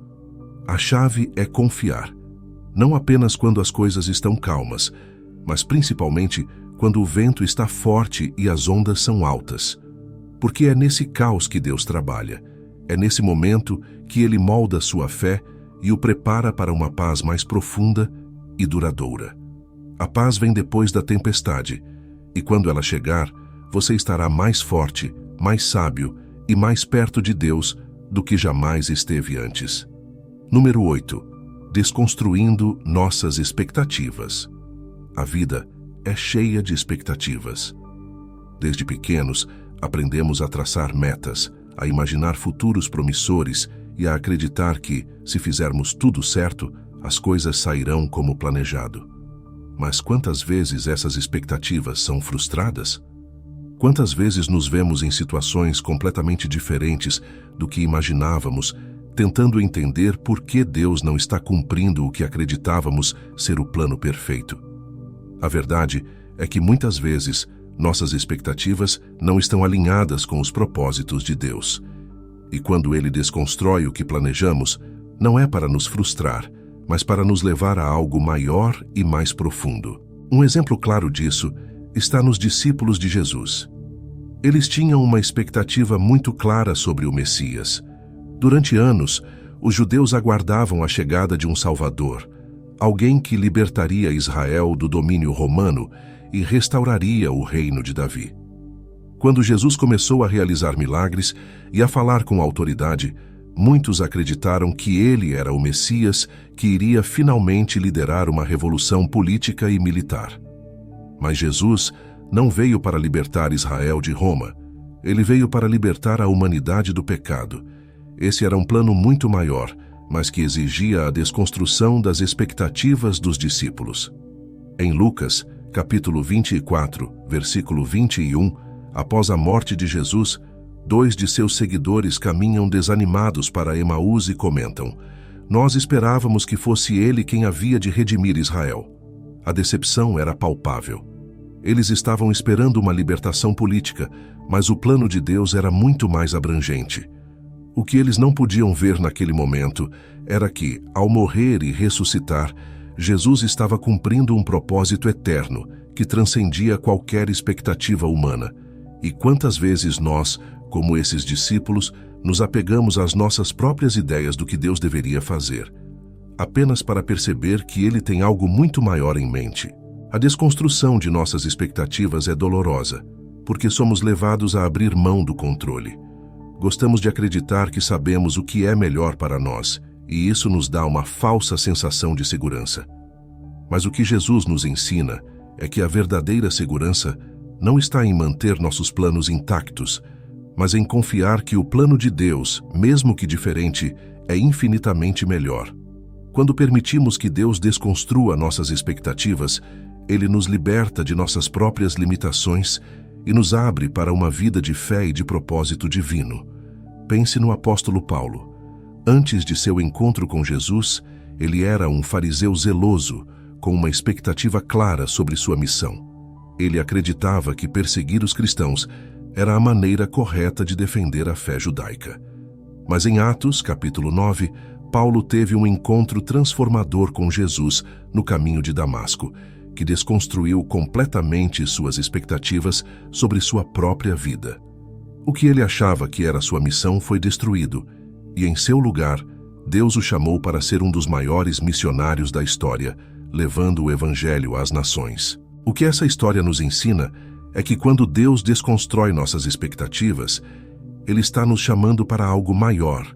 A chave é confiar, não apenas quando as coisas estão calmas, mas principalmente quando o vento está forte e as ondas são altas. Porque é nesse caos que Deus trabalha. É nesse momento que Ele molda sua fé e o prepara para uma paz mais profunda e duradoura. A paz vem depois da tempestade, e quando ela chegar, você estará mais forte, mais sábio e mais perto de Deus do que jamais esteve antes. Número 8. Desconstruindo nossas expectativas. A vida é cheia de expectativas. Desde pequenos, aprendemos a traçar metas, a imaginar futuros promissores e a acreditar que, se fizermos tudo certo, as coisas sairão como planejado. Mas quantas vezes essas expectativas são frustradas? Quantas vezes nos vemos em situações completamente diferentes do que imaginávamos, tentando entender por que Deus não está cumprindo o que acreditávamos ser o plano perfeito? A verdade é que muitas vezes nossas expectativas não estão alinhadas com os propósitos de Deus. E quando Ele desconstrói o que planejamos, não é para nos frustrar, mas para nos levar a algo maior e mais profundo. Um exemplo claro disso está nos discípulos de Jesus. Eles tinham uma expectativa muito clara sobre o Messias. Durante anos, os judeus aguardavam a chegada de um Salvador, alguém que libertaria Israel do domínio romano e restauraria o reino de Davi. Quando Jesus começou a realizar milagres e a falar com autoridade, muitos acreditaram que ele era o Messias que iria finalmente liderar uma revolução política e militar. Mas Jesus não veio para libertar Israel de Roma. Ele veio para libertar a humanidade do pecado. Esse era um plano muito maior, mas que exigia a desconstrução das expectativas dos discípulos. Em Lucas, capítulo 24, versículo 21, após a morte de Jesus, 2 de seus seguidores caminham desanimados para Emaús e comentam: nós esperávamos que fosse ele quem havia de redimir Israel. A decepção era palpável. Eles estavam esperando uma libertação política, mas o plano de Deus era muito mais abrangente. O que eles não podiam ver naquele momento era que, ao morrer e ressuscitar, Jesus estava cumprindo um propósito eterno que transcendia qualquer expectativa humana. E quantas vezes nós, como esses discípulos, nos apegamos às nossas próprias ideias do que Deus deveria fazer, apenas para perceber que Ele tem algo muito maior em mente. A desconstrução de nossas expectativas é dolorosa, porque somos levados a abrir mão do controle. Gostamos de acreditar que sabemos o que é melhor para nós, e isso nos dá uma falsa sensação de segurança. Mas o que Jesus nos ensina é que a verdadeira segurança não está em manter nossos planos intactos, mas em confiar que o plano de Deus, mesmo que diferente, é infinitamente melhor. Quando permitimos que Deus desconstrua nossas expectativas, Ele nos liberta de nossas próprias limitações e nos abre para uma vida de fé e de propósito divino. Pense no apóstolo Paulo. Antes de seu encontro com Jesus, ele era um fariseu zeloso, com uma expectativa clara sobre sua missão. Ele acreditava que perseguir os cristãos era a maneira correta de defender a fé judaica. Mas em Atos, capítulo 9, Paulo teve um encontro transformador com Jesus no caminho de Damasco, que desconstruiu completamente suas expectativas sobre sua própria vida. O que ele achava que era sua missão foi destruído, e em seu lugar, Deus o chamou para ser um dos maiores missionários da história, levando o Evangelho às nações. O que essa história nos ensina é que quando Deus desconstrói nossas expectativas, Ele está nos chamando para algo maior.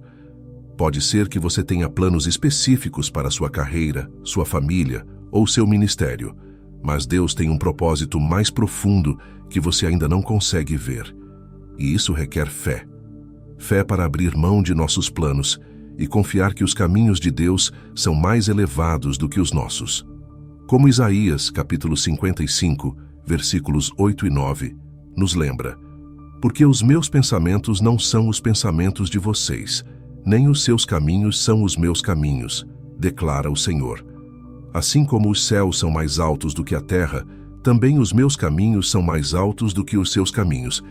Pode ser que você tenha planos específicos para sua carreira, sua família ou seu ministério, mas Deus tem um propósito mais profundo que você ainda não consegue ver. E isso requer fé. Fé para abrir mão de nossos planos e confiar que os caminhos de Deus são mais elevados do que os nossos. Como Isaías, capítulo 55, versículos 8 e 9, nos lembra: porque os meus pensamentos não são os pensamentos de vocês, nem os seus caminhos são os meus caminhos, declara o Senhor. Assim como os céus são mais altos do que a terra, também os meus caminhos são mais altos do que os seus caminhos,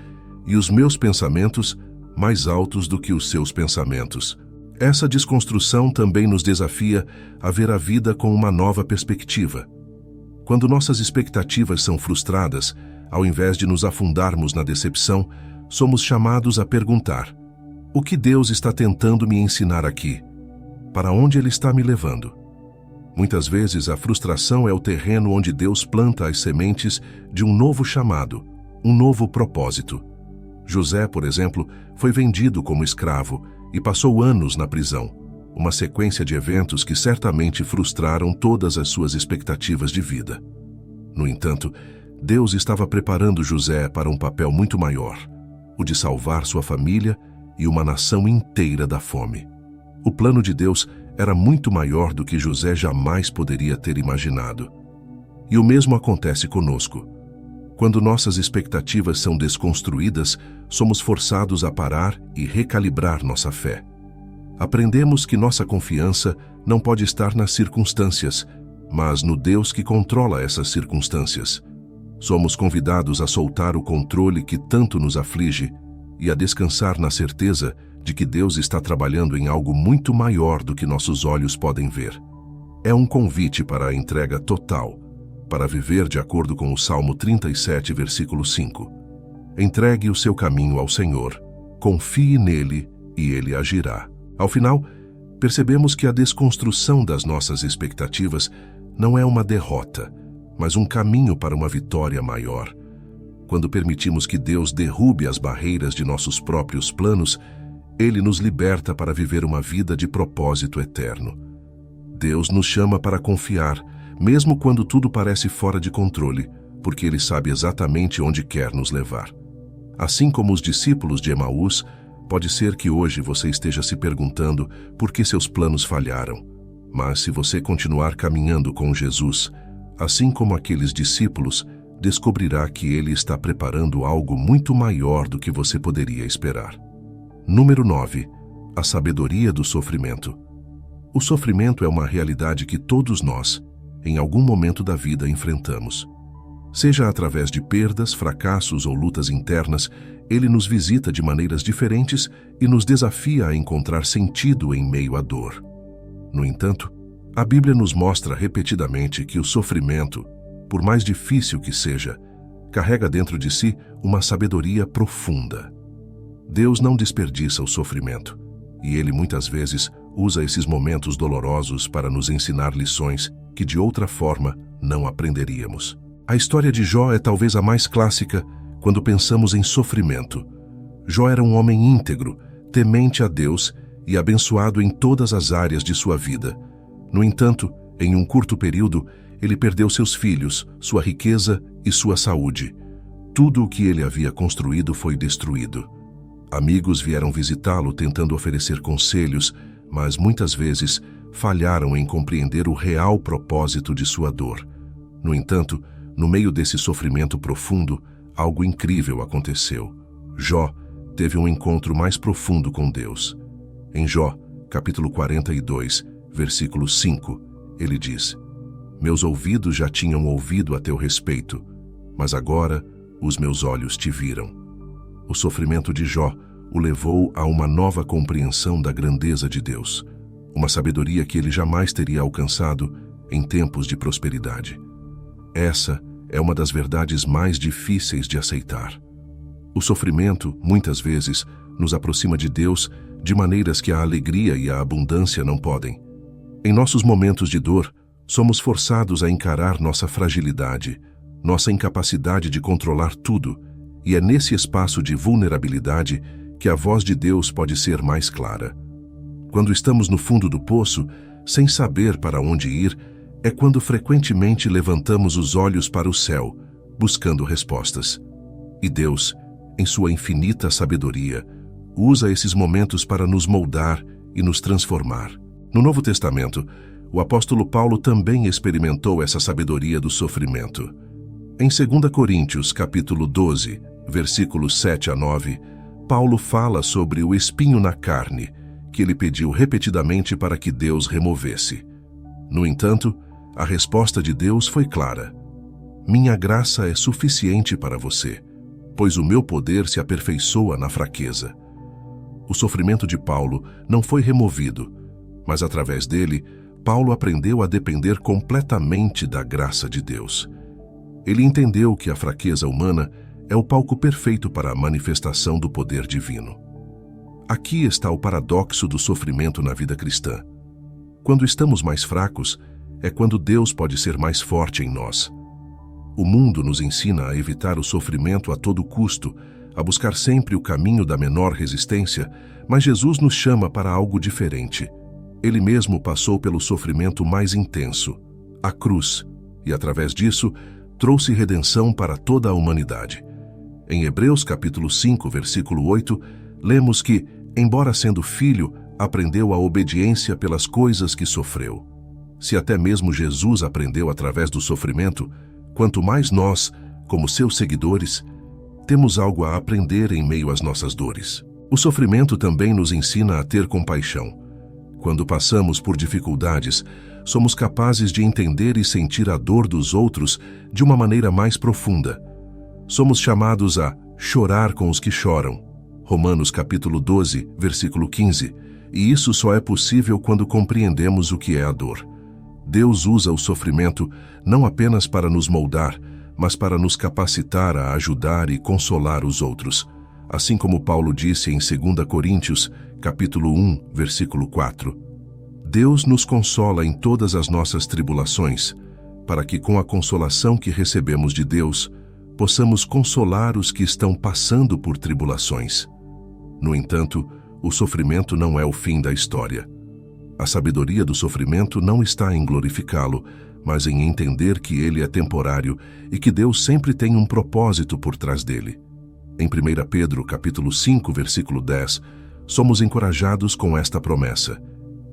e os meus pensamentos mais altos do que os seus pensamentos. Essa desconstrução também nos desafia a ver a vida com uma nova perspectiva. Quando nossas expectativas são frustradas, ao invés de nos afundarmos na decepção, somos chamados a perguntar: o que Deus está tentando me ensinar aqui? Para onde Ele está me levando? Muitas vezes a frustração é o terreno onde Deus planta as sementes de um novo chamado, um novo propósito. José, por exemplo, foi vendido como escravo e passou anos na prisão, uma sequência de eventos que certamente frustraram todas as suas expectativas de vida. No entanto, Deus estava preparando José para um papel muito maior, o de salvar sua família e uma nação inteira da fome. O plano de Deus era muito maior do que José jamais poderia ter imaginado. E o mesmo acontece conosco. Quando nossas expectativas são desconstruídas, somos forçados a parar e recalibrar nossa fé. Aprendemos que nossa confiança não pode estar nas circunstâncias, mas no Deus que controla essas circunstâncias. Somos convidados a soltar o controle que tanto nos aflige e a descansar na certeza de que Deus está trabalhando em algo muito maior do que nossos olhos podem ver. É um convite para a entrega total, para viver de acordo com o Salmo 37, versículo 5. Entregue o seu caminho ao Senhor, confie nele e ele agirá. Ao final, percebemos que a desconstrução das nossas expectativas não é uma derrota, mas um caminho para uma vitória maior. Quando permitimos que Deus derrube as barreiras de nossos próprios planos, Ele nos liberta para viver uma vida de propósito eterno. Deus nos chama para confiar, mesmo quando tudo parece fora de controle, porque Ele sabe exatamente onde quer nos levar. Assim como os discípulos de Emaús, pode ser que hoje você esteja se perguntando por que seus planos falharam. Mas se você continuar caminhando com Jesus, assim como aqueles discípulos, descobrirá que Ele está preparando algo muito maior do que você poderia esperar. Número 9. A sabedoria do sofrimento. O sofrimento é uma realidade que todos nós, em algum momento da vida, enfrentamos. Seja através de perdas, fracassos ou lutas internas, ele nos visita de maneiras diferentes e nos desafia a encontrar sentido em meio à dor. No entanto, a Bíblia nos mostra repetidamente que o sofrimento, por mais difícil que seja, carrega dentro de si uma sabedoria profunda. Deus não desperdiça o sofrimento, e Ele muitas vezes usa esses momentos dolorosos para nos ensinar lições que de outra forma não aprenderíamos. A história de Jó é talvez a mais clássica quando pensamos em sofrimento. Jó era um homem íntegro, temente a Deus e abençoado em todas as áreas de sua vida. No entanto, em um curto período, ele perdeu seus filhos, sua riqueza e sua saúde. Tudo o que ele havia construído foi destruído. Amigos vieram visitá-lo tentando oferecer conselhos, mas muitas vezes falharam em compreender o real propósito de sua dor. No entanto, no meio desse sofrimento profundo, algo incrível aconteceu. Jó teve um encontro mais profundo com Deus. Em Jó, capítulo 42, versículo 5, ele diz: Meus ouvidos já tinham ouvido a teu respeito, mas agora os meus olhos te viram. O sofrimento de Jó o levou a uma nova compreensão da grandeza de Deus, uma sabedoria que ele jamais teria alcançado em tempos de prosperidade. Essa é uma das verdades mais difíceis de aceitar. O sofrimento, muitas vezes, nos aproxima de Deus de maneiras que a alegria e a abundância não podem. Em nossos momentos de dor, somos forçados a encarar nossa fragilidade, nossa incapacidade de controlar tudo, e é nesse espaço de vulnerabilidade que a voz de Deus pode ser mais clara. Quando estamos no fundo do poço, sem saber para onde ir, é quando frequentemente levantamos os olhos para o céu, buscando respostas. E Deus, em sua infinita sabedoria, usa esses momentos para nos moldar e nos transformar. No Novo Testamento, o apóstolo Paulo também experimentou essa sabedoria do sofrimento. Em 2 Coríntios, capítulo 12, versículos 7 a 9, Paulo fala sobre o espinho na carne, que ele pediu repetidamente para que Deus removesse. No entanto, a resposta de Deus foi clara: Minha graça é suficiente para você, pois o meu poder se aperfeiçoa na fraqueza. O sofrimento de Paulo não foi removido, mas através dele, Paulo aprendeu a depender completamente da graça de Deus. Ele entendeu que a fraqueza humana é o palco perfeito para a manifestação do poder divino. Aqui está o paradoxo do sofrimento na vida cristã. Quando estamos mais fracos, é quando Deus pode ser mais forte em nós. O mundo nos ensina a evitar o sofrimento a todo custo, a buscar sempre o caminho da menor resistência, mas Jesus nos chama para algo diferente. Ele mesmo passou pelo sofrimento mais intenso, a cruz, e através disso, trouxe redenção para toda a humanidade. Em Hebreus capítulo 5, versículo 8, lemos que, embora sendo filho, aprendeu a obediência pelas coisas que sofreu. Se até mesmo Jesus aprendeu através do sofrimento, quanto mais nós, como seus seguidores, temos algo a aprender em meio às nossas dores. O sofrimento também nos ensina a ter compaixão. Quando passamos por dificuldades, somos capazes de entender e sentir a dor dos outros de uma maneira mais profunda. Somos chamados a chorar com os que choram. Romanos capítulo 12, versículo 15. E isso só é possível quando compreendemos o que é a dor. Deus usa o sofrimento não apenas para nos moldar, mas para nos capacitar a ajudar e consolar os outros. Assim como Paulo disse em 2 Coríntios, capítulo 1, versículo 4. Deus nos consola em todas as nossas tribulações, para que com a consolação que recebemos de Deus, possamos consolar os que estão passando por tribulações. No entanto, o sofrimento não é o fim da história. A sabedoria do sofrimento não está em glorificá-lo, mas em entender que ele é temporário e que Deus sempre tem um propósito por trás dele. Em 1 Pedro, capítulo 5, versículo 10, somos encorajados com esta promessa: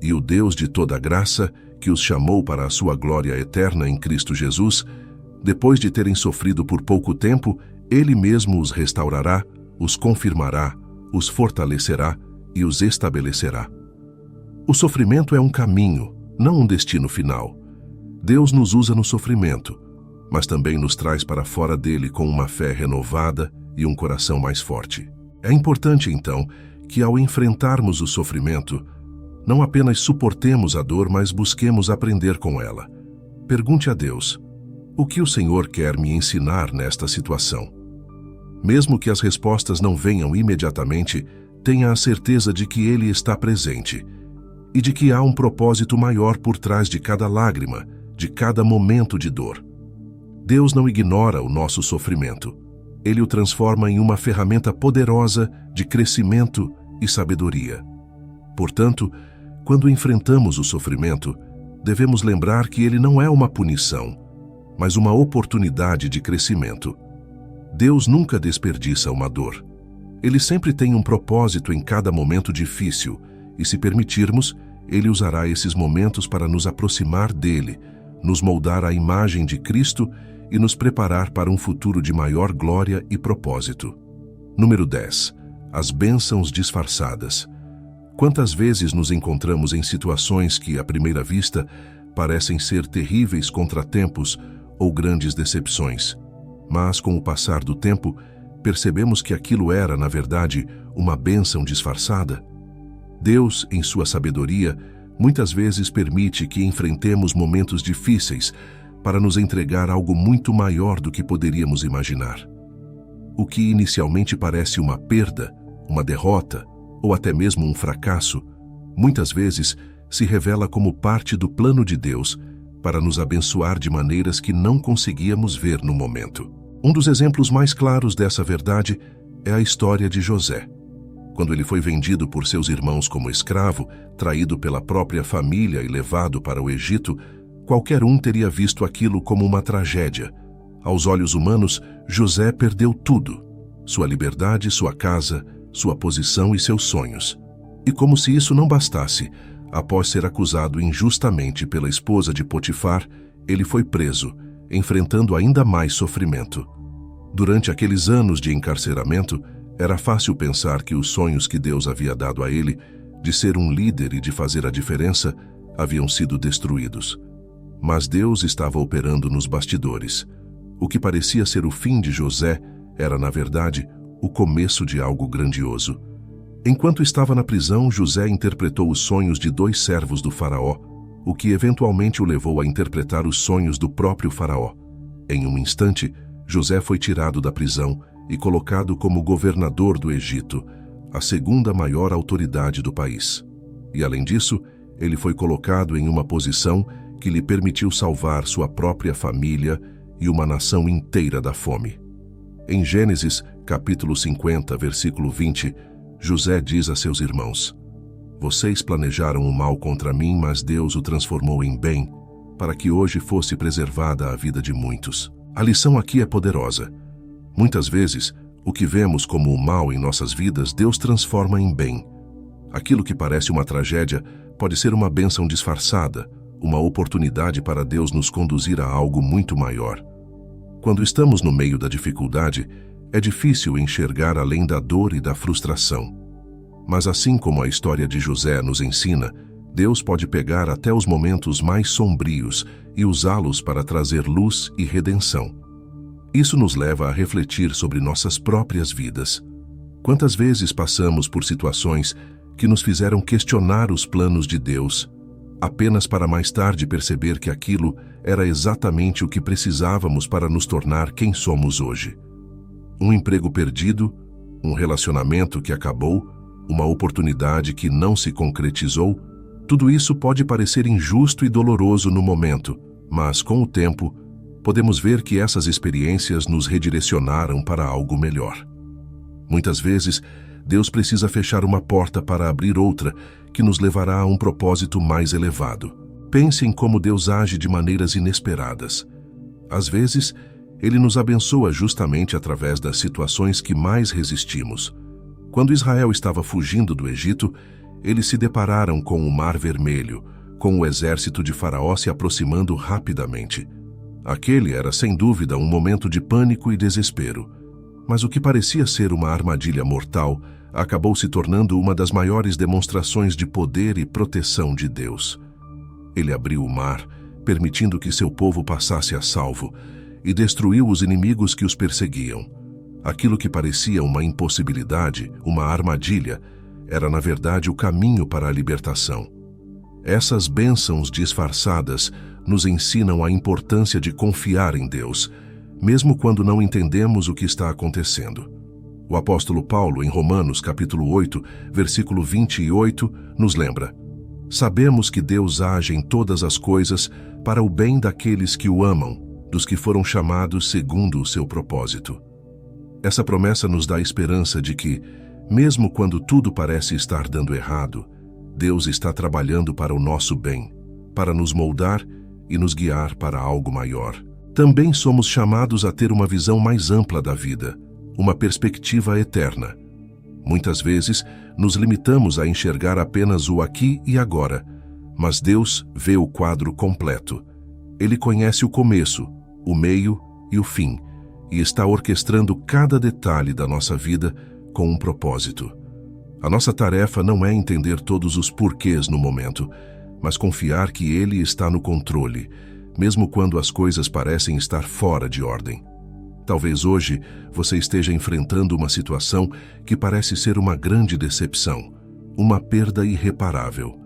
E o Deus de toda graça, que os chamou para a sua glória eterna em Cristo Jesus, depois de terem sofrido por pouco tempo, Ele mesmo os restaurará, os confirmará, os fortalecerá e os estabelecerá. O sofrimento é um caminho, não um destino final. Deus nos usa no sofrimento, mas também nos traz para fora dele com uma fé renovada e um coração mais forte. É importante, então, que ao enfrentarmos o sofrimento, não apenas suportemos a dor, mas busquemos aprender com ela. Pergunte a Deus: o que o Senhor quer me ensinar nesta situação? Mesmo que as respostas não venham imediatamente, tenha a certeza de que Ele está presente e de que há um propósito maior por trás de cada lágrima, de cada momento de dor. Deus não ignora o nosso sofrimento. Ele o transforma em uma ferramenta poderosa de crescimento e sabedoria. Portanto, quando enfrentamos o sofrimento, devemos lembrar que ele não é uma punição, mas uma oportunidade de crescimento. Deus nunca desperdiça uma dor. Ele sempre tem um propósito em cada momento difícil, e se permitirmos, ele usará esses momentos para nos aproximar dele, nos moldar à imagem de Cristo e nos preparar para um futuro de maior glória e propósito. Número 10. As bênçãos disfarçadas. Quantas vezes nos encontramos em situações que, à primeira vista, parecem ser terríveis contratempos ou grandes decepções, mas, com o passar do tempo, percebemos que aquilo era, na verdade, uma bênção disfarçada? Deus, em sua sabedoria, muitas vezes permite que enfrentemos momentos difíceis para nos entregar algo muito maior do que poderíamos imaginar. O que inicialmente parece uma perda, uma derrota ou até mesmo um fracasso, muitas vezes se revela como parte do plano de Deus para nos abençoar de maneiras que não conseguíamos ver no momento. Um dos exemplos mais claros dessa verdade é a história de José. Quando ele foi vendido por seus irmãos como escravo, traído pela própria família e levado para o Egito, qualquer um teria visto aquilo como uma tragédia. Aos olhos humanos, José perdeu tudo: sua liberdade, sua casa, sua posição e seus sonhos. E como se isso não bastasse, após ser acusado injustamente pela esposa de Potifar, ele foi preso, enfrentando ainda mais sofrimento. Durante aqueles anos de encarceramento, era fácil pensar que os sonhos que Deus havia dado a ele, de ser um líder e de fazer a diferença, haviam sido destruídos. Mas Deus estava operando nos bastidores. O que parecia ser o fim de José era, na verdade, o começo de algo grandioso. Enquanto estava na prisão, José interpretou os sonhos de 2 servos do faraó, o que eventualmente o levou a interpretar os sonhos do próprio faraó. Em um instante, José foi tirado da prisão e colocado como governador do Egito, a segunda maior autoridade do país. E, além disso, ele foi colocado em uma posição que lhe permitiu salvar sua própria família e uma nação inteira da fome. Em Gênesis, capítulo 50, versículo 20, José diz a seus irmãos: "Vocês planejaram o mal contra mim, mas Deus o transformou em bem, para que hoje fosse preservada a vida de muitos." A lição aqui é poderosa. Muitas vezes, o que vemos como o mal em nossas vidas, Deus transforma em bem. Aquilo que parece uma tragédia pode ser uma bênção disfarçada, uma oportunidade para Deus nos conduzir a algo muito maior. Quando estamos no meio da dificuldade, é difícil enxergar além da dor e da frustração. Mas assim como a história de José nos ensina, Deus pode pegar até os momentos mais sombrios e usá-los para trazer luz e redenção. Isso nos leva a refletir sobre nossas próprias vidas. Quantas vezes passamos por situações que nos fizeram questionar os planos de Deus, apenas para mais tarde perceber que aquilo era exatamente o que precisávamos para nos tornar quem somos hoje? Um emprego perdido, um relacionamento que acabou, uma oportunidade que não se concretizou, tudo isso pode parecer injusto e doloroso no momento, mas com o tempo, podemos ver que essas experiências nos redirecionaram para algo melhor. Muitas vezes, Deus precisa fechar uma porta para abrir outra, que nos levará a um propósito mais elevado. Pense em como Deus age de maneiras inesperadas. Às vezes, Ele nos abençoa justamente através das situações que mais resistimos. Quando Israel estava fugindo do Egito, eles se depararam com o Mar Vermelho, com o exército de Faraó se aproximando rapidamente. Aquele era, sem dúvida, um momento de pânico e desespero. Mas o que parecia ser uma armadilha mortal acabou se tornando uma das maiores demonstrações de poder e proteção de Deus. Ele abriu o mar, permitindo que seu povo passasse a salvo, e destruiu os inimigos que os perseguiam. Aquilo que parecia uma impossibilidade, uma armadilha, era na verdade o caminho para a libertação. Essas bênçãos disfarçadas nos ensinam a importância de confiar em Deus, mesmo quando não entendemos o que está acontecendo. O apóstolo Paulo, em Romanos capítulo 8, versículo 28, nos lembra: "Sabemos que Deus age em todas as coisas para o bem daqueles que o amam, dos que foram chamados segundo o seu propósito." Essa promessa nos dá a esperança de que, mesmo quando tudo parece estar dando errado, Deus está trabalhando para o nosso bem, para nos moldar e nos guiar para algo maior. Também somos chamados a ter uma visão mais ampla da vida, uma perspectiva eterna. Muitas vezes, nos limitamos a enxergar apenas o aqui e agora, mas Deus vê o quadro completo. Ele conhece o começo, o meio e o fim, e está orquestrando cada detalhe da nossa vida com um propósito. A nossa tarefa não é entender todos os porquês no momento, mas confiar que Ele está no controle, mesmo quando as coisas parecem estar fora de ordem. Talvez hoje você esteja enfrentando uma situação que parece ser uma grande decepção, uma perda irreparável.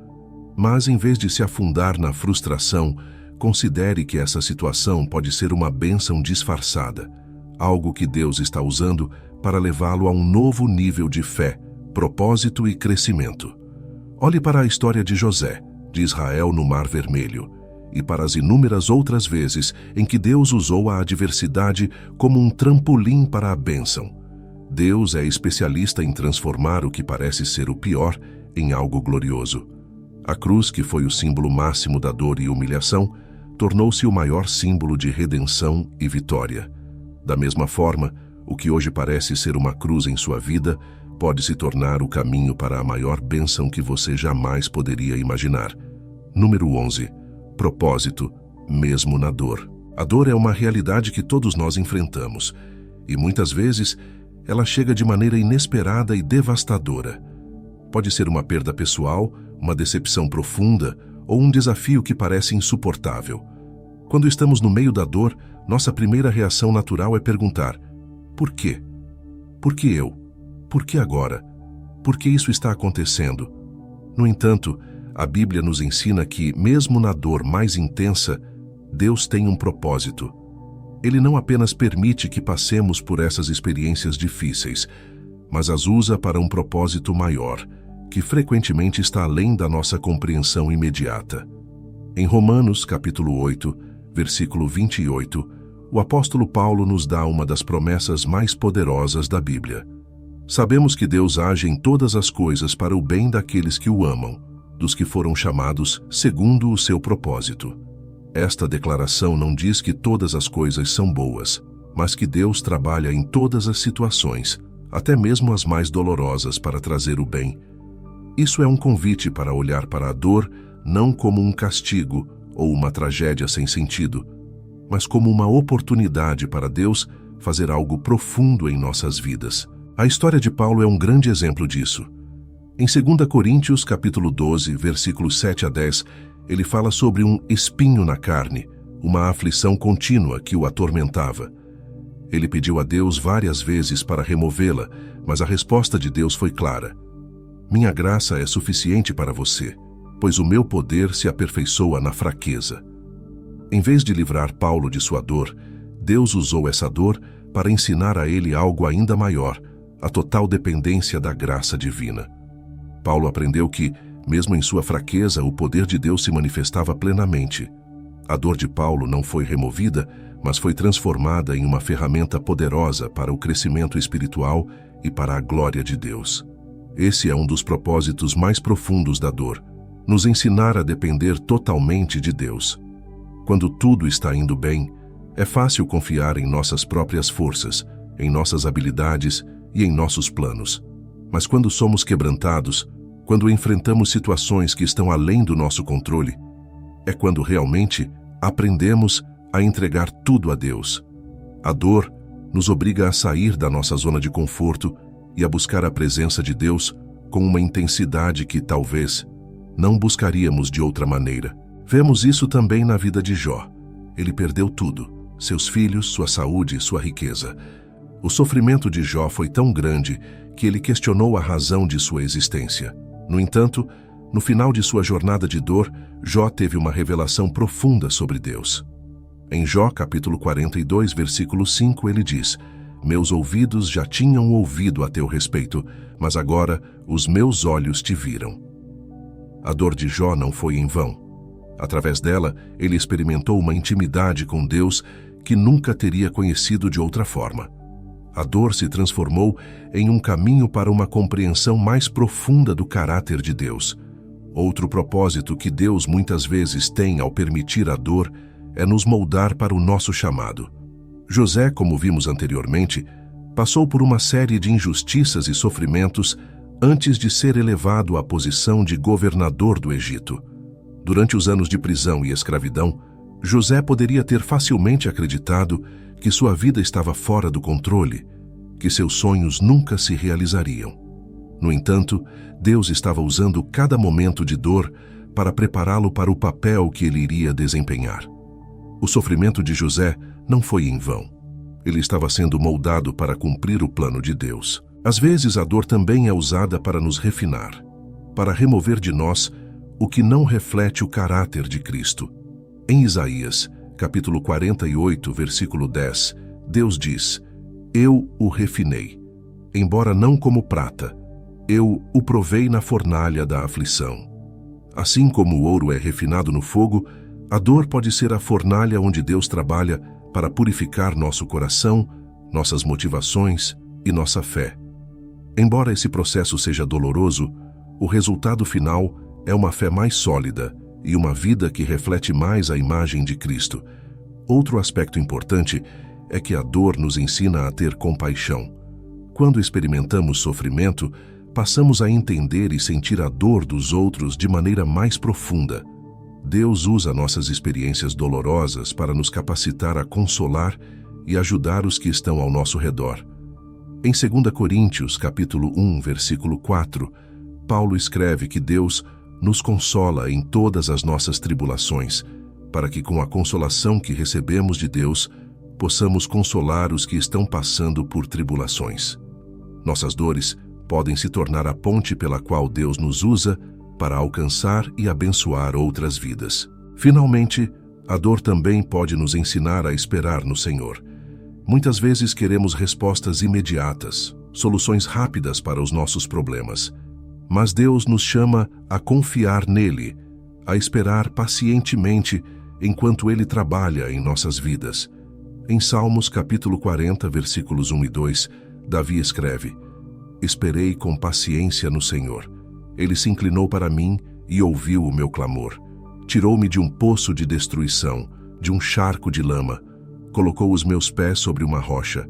Mas, em vez de se afundar na frustração, considere que essa situação pode ser uma bênção disfarçada, algo que Deus está usando para levá-lo a um novo nível de fé, propósito e crescimento. Olhe para a história de José, de Israel no Mar Vermelho, e para as inúmeras outras vezes em que Deus usou a adversidade como um trampolim para a bênção. Deus é especialista em transformar o que parece ser o pior em algo glorioso. A cruz, que foi o símbolo máximo da dor e humilhação, tornou-se o maior símbolo de redenção e vitória. Da mesma forma, o que hoje parece ser uma cruz em sua vida pode se tornar o caminho para a maior bênção que você jamais poderia imaginar. Número 11. Propósito, mesmo na dor. A dor é uma realidade que todos nós enfrentamos, e muitas vezes ela chega de maneira inesperada e devastadora. Pode ser uma perda pessoal, uma decepção profunda ou um desafio que parece insuportável. Quando estamos no meio da dor, nossa primeira reação natural é perguntar: por quê? Por que eu? Por que agora? Por que isso está acontecendo? No entanto, a Bíblia nos ensina que, mesmo na dor mais intensa, Deus tem um propósito. Ele não apenas permite que passemos por essas experiências difíceis, mas as usa para um propósito maior, que frequentemente está além da nossa compreensão imediata. Em Romanos, capítulo 8, versículo 28, o apóstolo Paulo nos dá uma das promessas mais poderosas da Bíblia. Sabemos que Deus age em todas as coisas para o bem daqueles que o amam, dos que foram chamados segundo o seu propósito. Esta declaração não diz que todas as coisas são boas, mas que Deus trabalha em todas as situações, até mesmo as mais dolorosas, para trazer o bem. Isso é um convite para olhar para a dor não como um castigo ou uma tragédia sem sentido, mas como uma oportunidade para Deus fazer algo profundo em nossas vidas. A história de Paulo é um grande exemplo disso. Em 2 Coríntios, capítulo 12, versículos 7 a 10, ele fala sobre um espinho na carne, uma aflição contínua que o atormentava. Ele pediu a Deus várias vezes para removê-la, mas a resposta de Deus foi clara: minha graça é suficiente para você, pois o meu poder se aperfeiçoa na fraqueza. Em vez de livrar Paulo de sua dor, Deus usou essa dor para ensinar a ele algo ainda maior, a total dependência da graça divina. Paulo aprendeu que, mesmo em sua fraqueza, o poder de Deus se manifestava plenamente. A dor de Paulo não foi removida, mas foi transformada em uma ferramenta poderosa para o crescimento espiritual e para a glória de Deus. Esse é um dos propósitos mais profundos da dor, nos ensinar a depender totalmente de Deus. Quando tudo está indo bem, é fácil confiar em nossas próprias forças, em nossas habilidades e em nossos planos. Mas quando somos quebrantados, quando enfrentamos situações que estão além do nosso controle, é quando realmente aprendemos a entregar tudo a Deus. A dor nos obriga a sair da nossa zona de conforto e a buscar a presença de Deus com uma intensidade que talvez não buscaríamos de outra maneira. Vemos isso também na vida de Jó. Ele perdeu tudo: seus filhos, sua saúde e sua riqueza. O sofrimento de Jó foi tão grande que ele questionou a razão de sua existência. No entanto, no final de sua jornada de dor, Jó teve uma revelação profunda sobre Deus. Em Jó, capítulo 42, versículo 5, ele diz: meus ouvidos já tinham ouvido a teu respeito, mas agora os meus olhos te viram. A dor de Jó não foi em vão. Através dela, ele experimentou uma intimidade com Deus que nunca teria conhecido de outra forma. A dor se transformou em um caminho para uma compreensão mais profunda do caráter de Deus. Outro propósito que Deus muitas vezes tem ao permitir a dor é nos moldar para o nosso chamado. José, como vimos anteriormente, passou por uma série de injustiças e sofrimentos antes de ser elevado à posição de governador do Egito. Durante os anos de prisão e escravidão, José poderia ter facilmente acreditado que sua vida estava fora do controle, que seus sonhos nunca se realizariam. No entanto, Deus estava usando cada momento de dor para prepará-lo para o papel que ele iria desempenhar. O sofrimento de José não foi em vão. Ele estava sendo moldado para cumprir o plano de Deus. Às vezes, a dor também é usada para nos refinar, para remover de nós o que não reflete o caráter de Cristo. Em Isaías, capítulo 48, versículo 10, Deus diz: Eu o refinei, embora não como prata, eu o provei na fornalha da aflição. Assim como o ouro é refinado no fogo, a dor pode ser a fornalha onde Deus trabalha para purificar nosso coração, nossas motivações e nossa fé. Embora esse processo seja doloroso, o resultado final é uma fé mais sólida e uma vida que reflete mais a imagem de Cristo. Outro aspecto importante é que a dor nos ensina a ter compaixão. Quando experimentamos sofrimento, passamos a entender e sentir a dor dos outros de maneira mais profunda. Deus usa nossas experiências dolorosas para nos capacitar a consolar e ajudar os que estão ao nosso redor. Em 2 Coríntios, capítulo 1, versículo 4, Paulo escreve que Deus nos consola em todas as nossas tribulações, para que com a consolação que recebemos de Deus, possamos consolar os que estão passando por tribulações. Nossas dores podem se tornar a ponte pela qual Deus nos usa para alcançar e abençoar outras vidas. Finalmente, a dor também pode nos ensinar a esperar no Senhor. Muitas vezes queremos respostas imediatas, soluções rápidas para os nossos problemas. Mas Deus nos chama a confiar nele, a esperar pacientemente enquanto ele trabalha em nossas vidas. Em Salmos capítulo 40, versículos 1 e 2, Davi escreve: Esperei com paciência no Senhor. Ele se inclinou para mim e ouviu o meu clamor. Tirou-me de um poço de destruição, de um charco de lama. Colocou os meus pés sobre uma rocha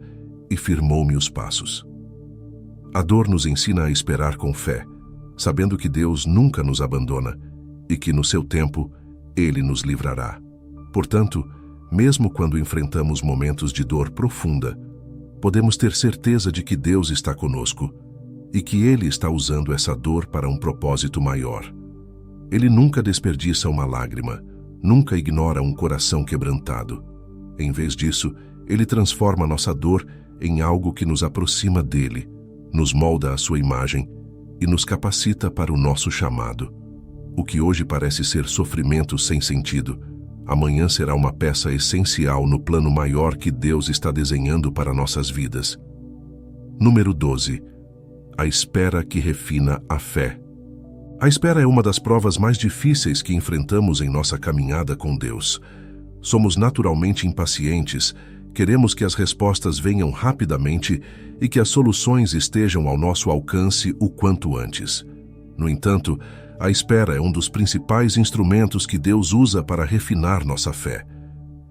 e firmou-me os passos. A dor nos ensina a esperar com fé, sabendo que Deus nunca nos abandona e que no seu tempo Ele nos livrará. Portanto, mesmo quando enfrentamos momentos de dor profunda, podemos ter certeza de que Deus está conosco e que Ele está usando essa dor para um propósito maior. Ele nunca desperdiça uma lágrima, nunca ignora um coração quebrantado. Em vez disso, Ele transforma nossa dor em algo que nos aproxima dEle, nos molda à sua imagem e nos capacita para o nosso chamado. O que hoje parece ser sofrimento sem sentido, amanhã será uma peça essencial no plano maior que Deus está desenhando para nossas vidas. Número 12. A espera que refina a fé. A espera é uma das provas mais difíceis que enfrentamos em nossa caminhada com Deus. Somos naturalmente impacientes, queremos que as respostas venham rapidamente e que as soluções estejam ao nosso alcance o quanto antes. No entanto, a espera é um dos principais instrumentos que Deus usa para refinar nossa fé.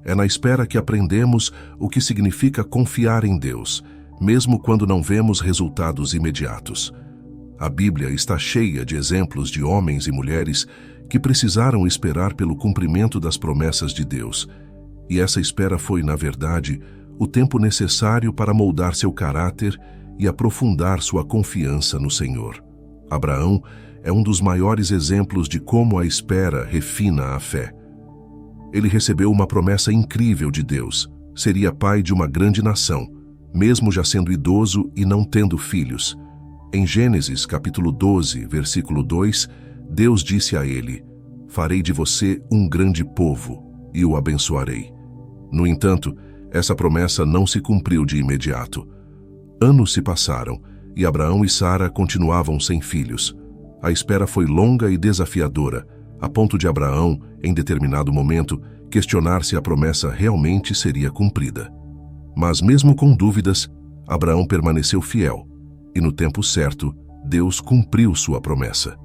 É na espera que aprendemos o que significa confiar em Deus, mesmo quando não vemos resultados imediatos. A Bíblia está cheia de exemplos de homens e mulheres que precisaram esperar pelo cumprimento das promessas de Deus. E essa espera foi, na verdade, o tempo necessário para moldar seu caráter e aprofundar sua confiança no Senhor. Abraão é um dos maiores exemplos de como a espera refina a fé. Ele recebeu uma promessa incrível de Deus. Seria pai de uma grande nação, mesmo já sendo idoso e não tendo filhos. Em Gênesis, capítulo 12, versículo 2, Deus disse a ele: Farei de você um grande povo e o abençoarei. No entanto, essa promessa não se cumpriu de imediato. Anos se passaram e Abraão e Sara continuavam sem filhos. A espera foi longa e desafiadora, a ponto de Abraão, em determinado momento, questionar se a promessa realmente seria cumprida. Mas mesmo com dúvidas, Abraão permaneceu fiel, e no tempo certo, Deus cumpriu sua promessa.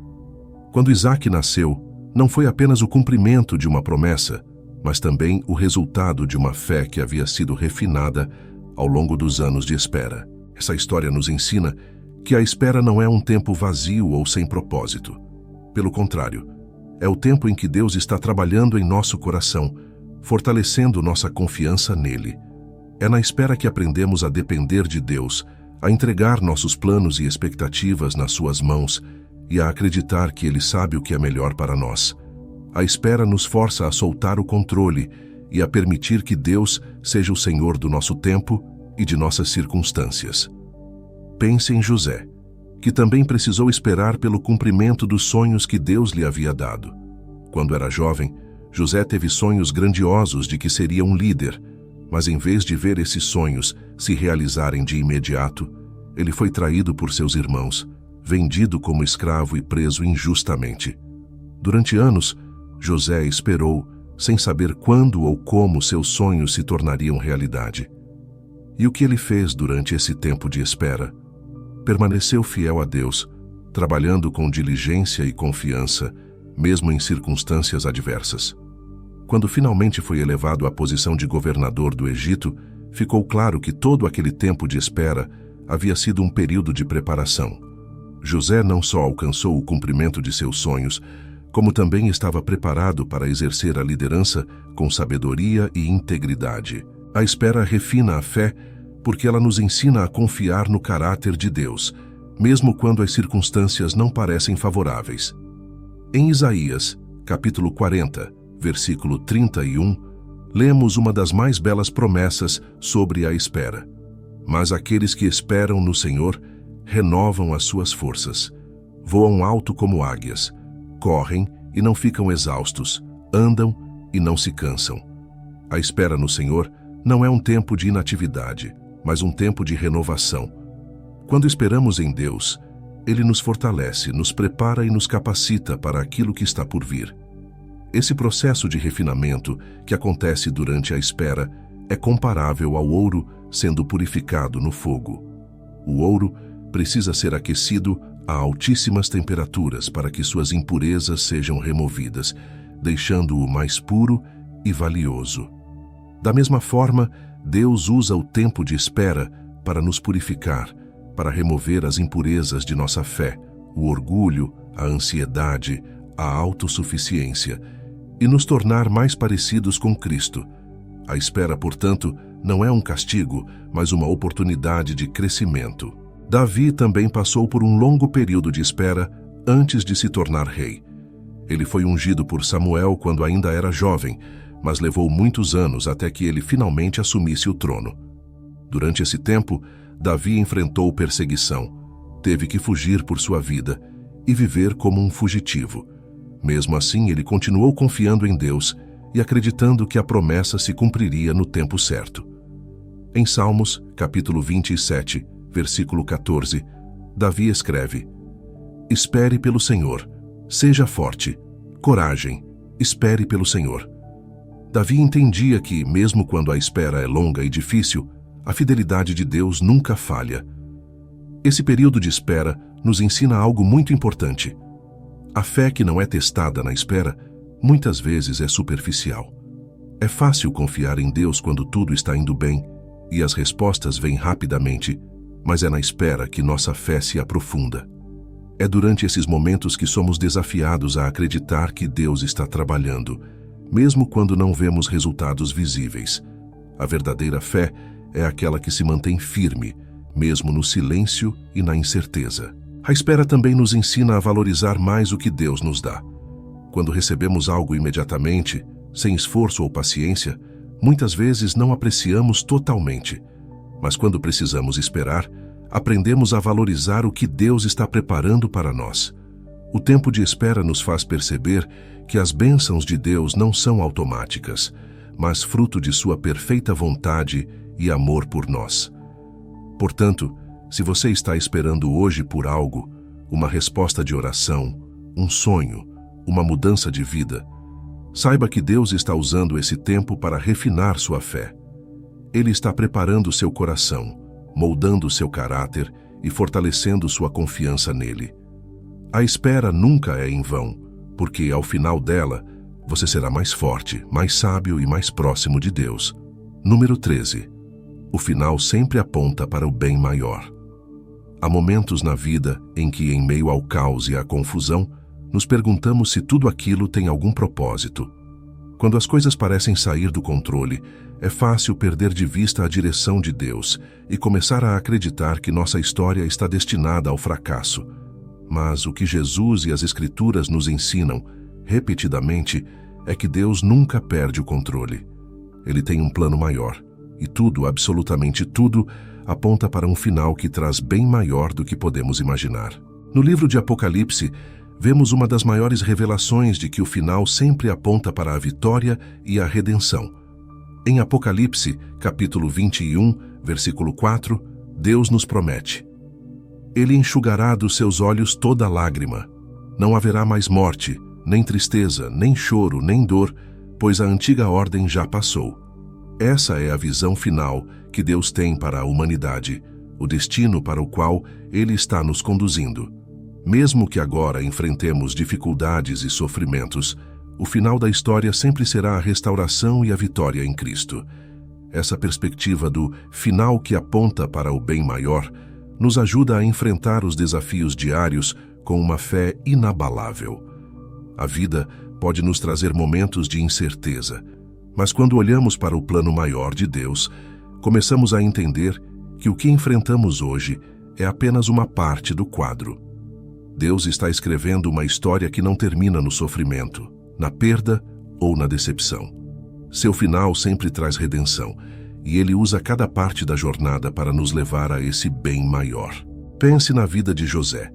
Quando Isaque nasceu, não foi apenas o cumprimento de uma promessa, mas também o resultado de uma fé que havia sido refinada ao longo dos anos de espera. Essa história nos ensina que a espera não é um tempo vazio ou sem propósito. Pelo contrário, é o tempo em que Deus está trabalhando em nosso coração, fortalecendo nossa confiança nele. É na espera que aprendemos a depender de Deus, a entregar nossos planos e expectativas nas suas mãos e a acreditar que Ele sabe o que é melhor para nós. A espera nos força a soltar o controle e a permitir que Deus seja o Senhor do nosso tempo e de nossas circunstâncias. Pense em José, que também precisou esperar pelo cumprimento dos sonhos que Deus lhe havia dado. Quando era jovem, José teve sonhos grandiosos de que seria um líder, mas em vez de ver esses sonhos se realizarem de imediato, ele foi traído por seus irmãos, vendido como escravo e preso injustamente. Durante anos, José esperou, sem saber quando ou como seus sonhos se tornariam realidade. E o que ele fez durante esse tempo de espera? Permaneceu fiel a Deus, trabalhando com diligência e confiança, mesmo em circunstâncias adversas. Quando finalmente foi elevado à posição de governador do Egito, ficou claro que todo aquele tempo de espera havia sido um período de preparação. José não só alcançou o cumprimento de seus sonhos, como também estava preparado para exercer a liderança com sabedoria e integridade. A espera refina a fé porque ela nos ensina a confiar no caráter de Deus, mesmo quando as circunstâncias não parecem favoráveis. Em Isaías, capítulo 40, versículo 31, lemos uma das mais belas promessas sobre a espera. Mas aqueles que esperam no Senhor renovam as suas forças, voam alto como águias, correm e não ficam exaustos, andam e não se cansam. A espera no Senhor não é um tempo de inatividade, mas um tempo de renovação. Quando esperamos em Deus, Ele nos fortalece, nos prepara e nos capacita para aquilo que está por vir. Esse processo de refinamento que acontece durante a espera é comparável ao ouro sendo purificado no fogo. O ouro precisa ser aquecido a altíssimas temperaturas para que suas impurezas sejam removidas, deixando-o mais puro e valioso. Da mesma forma, Deus usa o tempo de espera para nos purificar, para remover as impurezas de nossa fé, o orgulho, a ansiedade, a autossuficiência, e nos tornar mais parecidos com Cristo. A espera, portanto, não é um castigo, mas uma oportunidade de crescimento. Davi também passou por um longo período de espera antes de se tornar rei. Ele foi ungido por Samuel quando ainda era jovem, mas levou muitos anos até que ele finalmente assumisse o trono. Durante esse tempo, Davi enfrentou perseguição, teve que fugir por sua vida e viver como um fugitivo. Mesmo assim, ele continuou confiando em Deus e acreditando que a promessa se cumpriria no tempo certo. Em Salmos, capítulo 27, versículo 14, Davi escreve: Espere pelo Senhor, seja forte, coragem, espere pelo Senhor. Davi entendia que, mesmo quando a espera é longa e difícil, a fidelidade de Deus nunca falha. Esse período de espera nos ensina algo muito importante. A fé que não é testada na espera, muitas vezes é superficial. É fácil confiar em Deus quando tudo está indo bem e as respostas vêm rapidamente, mas é na espera que nossa fé se aprofunda. É durante esses momentos que somos desafiados a acreditar que Deus está trabalhando, mesmo quando não vemos resultados visíveis. A verdadeira fé é aquela que se mantém firme, mesmo no silêncio e na incerteza. A espera também nos ensina a valorizar mais o que Deus nos dá. Quando recebemos algo imediatamente, sem esforço ou paciência, muitas vezes não apreciamos totalmente. Mas quando precisamos esperar, aprendemos a valorizar o que Deus está preparando para nós. O tempo de espera nos faz perceber que as bênçãos de Deus não são automáticas, mas fruto de sua perfeita vontade e amor por nós. Portanto, se você está esperando hoje por algo, uma resposta de oração, um sonho, uma mudança de vida, saiba que Deus está usando esse tempo para refinar sua fé. Ele está preparando seu coração, moldando seu caráter e fortalecendo sua confiança nele. A espera nunca é em vão, porque ao final dela, você será mais forte, mais sábio e mais próximo de Deus. Número 13. O final sempre aponta para o bem maior. Há momentos na vida em que, em meio ao caos e à confusão, nos perguntamos se tudo aquilo tem algum propósito. Quando as coisas parecem sair do controle, é fácil perder de vista a direção de Deus e começar a acreditar que nossa história está destinada ao fracasso. Mas o que Jesus e as Escrituras nos ensinam, repetidamente, é que Deus nunca perde o controle. Ele tem um plano maior, e tudo, absolutamente tudo, aponta para um final que traz bem maior do que podemos imaginar. No livro de Apocalipse, vemos uma das maiores revelações de que o final sempre aponta para a vitória e a redenção. Em Apocalipse, capítulo 21, versículo 4, Deus nos promete: Ele enxugará dos seus olhos toda lágrima. Não haverá mais morte, nem tristeza, nem choro, nem dor, pois a antiga ordem já passou. Essa é a visão final que Deus tem para a humanidade, o destino para o qual Ele está nos conduzindo. Mesmo que agora enfrentemos dificuldades e sofrimentos, o final da história sempre será a restauração e a vitória em Cristo. Essa perspectiva do final que aponta para o bem maior nos ajuda a enfrentar os desafios diários com uma fé inabalável. A vida pode nos trazer momentos de incerteza, mas quando olhamos para o plano maior de Deus, começamos a entender que o que enfrentamos hoje é apenas uma parte do quadro. Deus está escrevendo uma história que não termina no sofrimento, na perda ou na decepção. Seu final sempre traz redenção, e Ele usa cada parte da jornada para nos levar a esse bem maior. Pense na vida de José,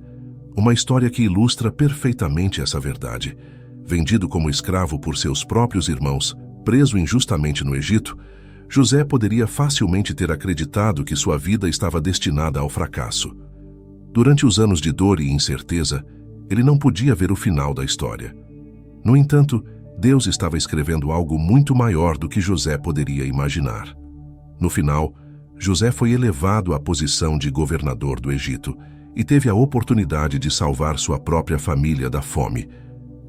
uma história que ilustra perfeitamente essa verdade. Vendido como escravo por seus próprios irmãos, preso injustamente no Egito, José poderia facilmente ter acreditado que sua vida estava destinada ao fracasso. Durante os anos de dor e incerteza, ele não podia ver o final da história. No entanto, Deus estava escrevendo algo muito maior do que José poderia imaginar. No final, José foi elevado à posição de governador do Egito e teve a oportunidade de salvar sua própria família da fome.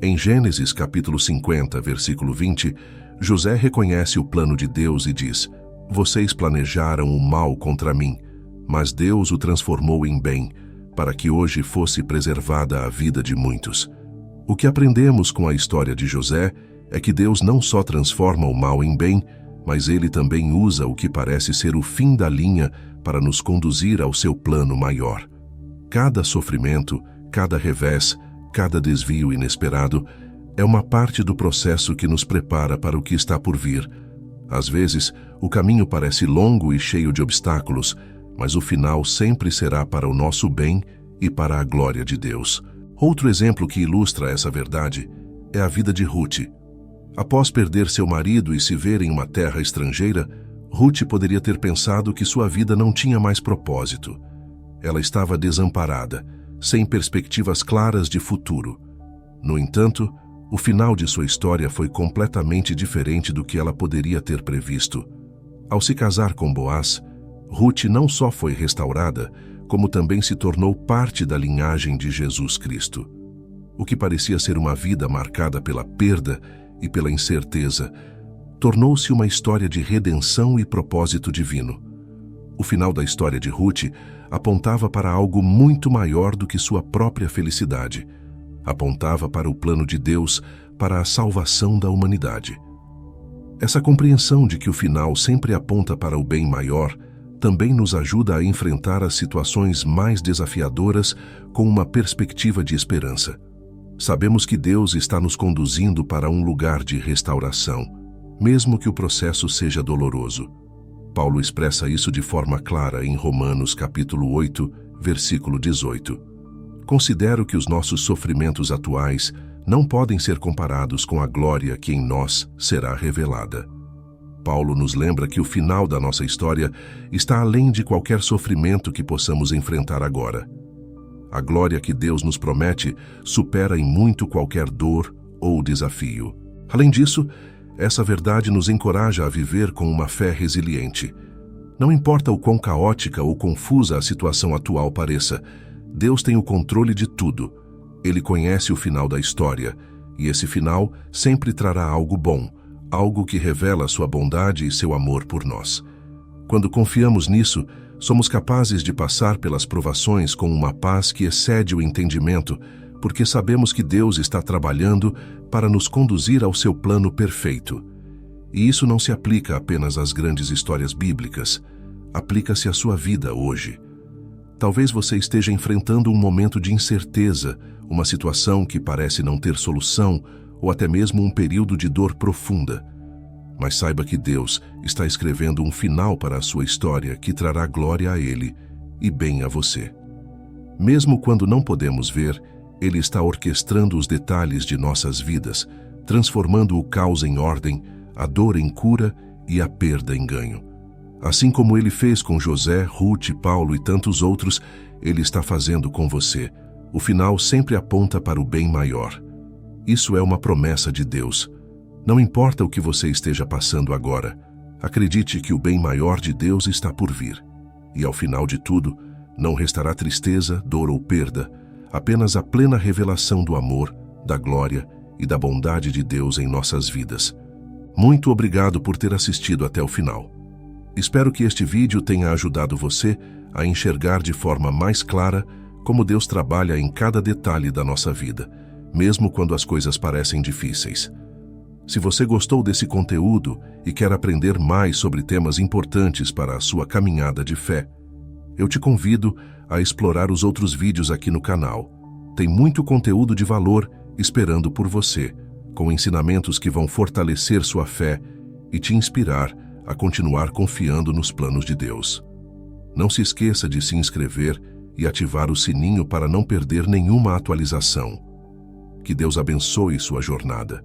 Em Gênesis capítulo 50, versículo 20, José reconhece o plano de Deus e diz: Vocês planejaram o mal contra mim, mas Deus o transformou em bem, para que hoje fosse preservada a vida de muitos. O que aprendemos com a história de José é que Deus não só transforma o mal em bem, mas Ele também usa o que parece ser o fim da linha para nos conduzir ao seu plano maior. Cada sofrimento, cada revés, cada desvio inesperado é uma parte do processo que nos prepara para o que está por vir. Às vezes, o caminho parece longo e cheio de obstáculos, mas o final sempre será para o nosso bem e para a glória de Deus. Outro exemplo que ilustra essa verdade é a vida de Ruth. Após perder seu marido e se ver em uma terra estrangeira, Ruth poderia ter pensado que sua vida não tinha mais propósito. Ela estava desamparada, sem perspectivas claras de futuro. No entanto, o final de sua história foi completamente diferente do que ela poderia ter previsto. Ao se casar com Boaz, Ruth não só foi restaurada, como também se tornou parte da linhagem de Jesus Cristo. O que parecia ser uma vida marcada pela perda e pela incerteza, tornou-se uma história de redenção e propósito divino. O final da história de Ruth apontava para algo muito maior do que sua própria felicidade. Apontava para o plano de Deus para a salvação da humanidade. Essa compreensão de que o final sempre aponta para o bem maior também nos ajuda a enfrentar as situações mais desafiadoras com uma perspectiva de esperança. Sabemos que Deus está nos conduzindo para um lugar de restauração, mesmo que o processo seja doloroso. Paulo expressa isso de forma clara em Romanos capítulo 8, versículo 18. Considero que os nossos sofrimentos atuais não podem ser comparados com a glória que em nós será revelada. Paulo nos lembra que o final da nossa história está além de qualquer sofrimento que possamos enfrentar agora. A glória que Deus nos promete supera em muito qualquer dor ou desafio. Além disso, essa verdade nos encoraja a viver com uma fé resiliente. Não importa o quão caótica ou confusa a situação atual pareça, Deus tem o controle de tudo. Ele conhece o final da história, e esse final sempre trará algo bom, algo que revela sua bondade e seu amor por nós. Quando confiamos nisso, somos capazes de passar pelas provações com uma paz que excede o entendimento, porque sabemos que Deus está trabalhando para nos conduzir ao seu plano perfeito. E isso não se aplica apenas às grandes histórias bíblicas, aplica-se à sua vida hoje. Talvez você esteja enfrentando um momento de incerteza, uma situação que parece não ter solução, ou até mesmo um período de dor profunda. Mas saiba que Deus está escrevendo um final para a sua história que trará glória a Ele e bem a você. Mesmo quando não podemos ver, Ele está orquestrando os detalhes de nossas vidas, transformando o caos em ordem, a dor em cura e a perda em ganho. Assim como Ele fez com José, Ruth, Paulo e tantos outros, Ele está fazendo com você. O final sempre aponta para o bem maior. Isso é uma promessa de Deus. Não importa o que você esteja passando agora, acredite que o bem maior de Deus está por vir. E ao final de tudo, não restará tristeza, dor ou perda, apenas a plena revelação do amor, da glória e da bondade de Deus em nossas vidas. Muito obrigado por ter assistido até o final. Espero que este vídeo tenha ajudado você a enxergar de forma mais clara como Deus trabalha em cada detalhe da nossa vida, mesmo quando as coisas parecem difíceis. Se você gostou desse conteúdo e quer aprender mais sobre temas importantes para a sua caminhada de fé, eu te convido a explorar os outros vídeos aqui no canal. Tem muito conteúdo de valor esperando por você, com ensinamentos que vão fortalecer sua fé e te inspirar a continuar confiando nos planos de Deus. Não se esqueça de se inscrever e ativar o sininho para não perder nenhuma atualização. Que Deus abençoe sua jornada.